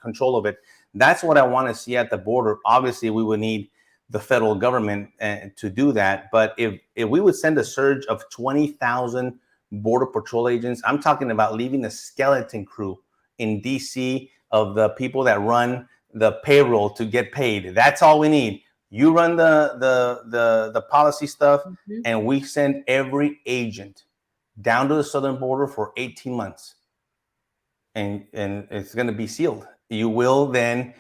control of it. That's what I want to see at the border. Obviously, we would need the federal government to do that. But if we would send a surge of 20,000 border patrol agents, I'm talking about leaving a skeleton crew in DC of the people that run the payroll to get paid. That's all we need. You run the policy stuff, Mhm. and we send every agent down to the southern border for 18 months, and it's going to be sealed. You will then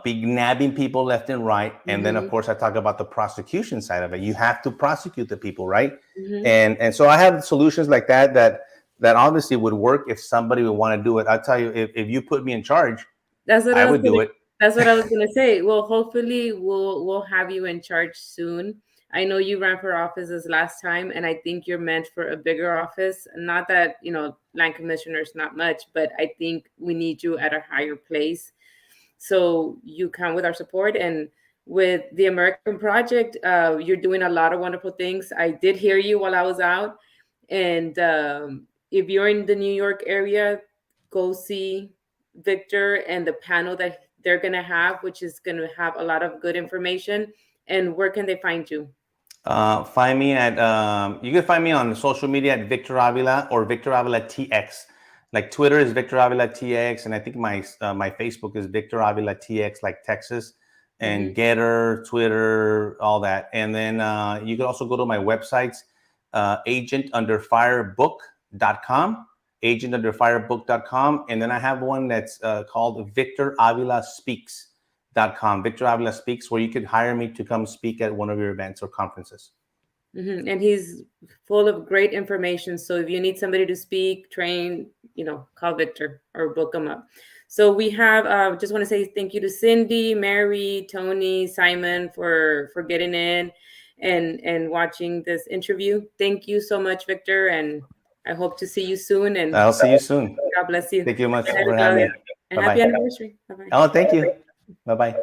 be nabbing people left and right, and then of Mhm. course I talk about the prosecution side of it. You have to prosecute the people, right? Mhm. And so I have solutions like that obviously would work if somebody would want to do it. I'll tell you, if you put me in charge, That's what I I was would do gonna. it. That's what I was gonna say. Well, hopefully, we'll have you in charge soon. I know you ran for office this last time, and I think you're meant for a bigger office. Not that land commissioner's not much, but I think we need you at a higher place. So you come with our support, and with the American Project, you're doing a lot of wonderful things. I did hear you while I was out, and if you're in the New York area, go see Victor and the panel that they're going to have, which is going to have a lot of good information. And where can they find you? Find me at you can find me on social media at Victor Avila or Victor Avila TX. Like Twitter is Victor Avila TX, and I think my Facebook is Victor Avila TX, like Texas, and Hmm. Getter, Twitter, all that. And then you can also go to my websites, agentunderfirebook.com, agentunderfirebook.com, and then I have one that's called Victor Avila Speaks.com. Victor Avila Speaks, where you could hire me to come speak at one of your events or conferences. And he's full of great information. So if you need somebody to speak, train, call Victor or book him up. So we have just want to say thank you to Cindy, Mary, Tony, Simon for getting in and watching this interview. Thank you so much, Victor, and I hope to see you soon. And I'll see you soon. God bless you. Thank you much Happy for having Claudia. me. And Bye happy bye. anniversary. Bye bye. Oh, thank you. Bye bye.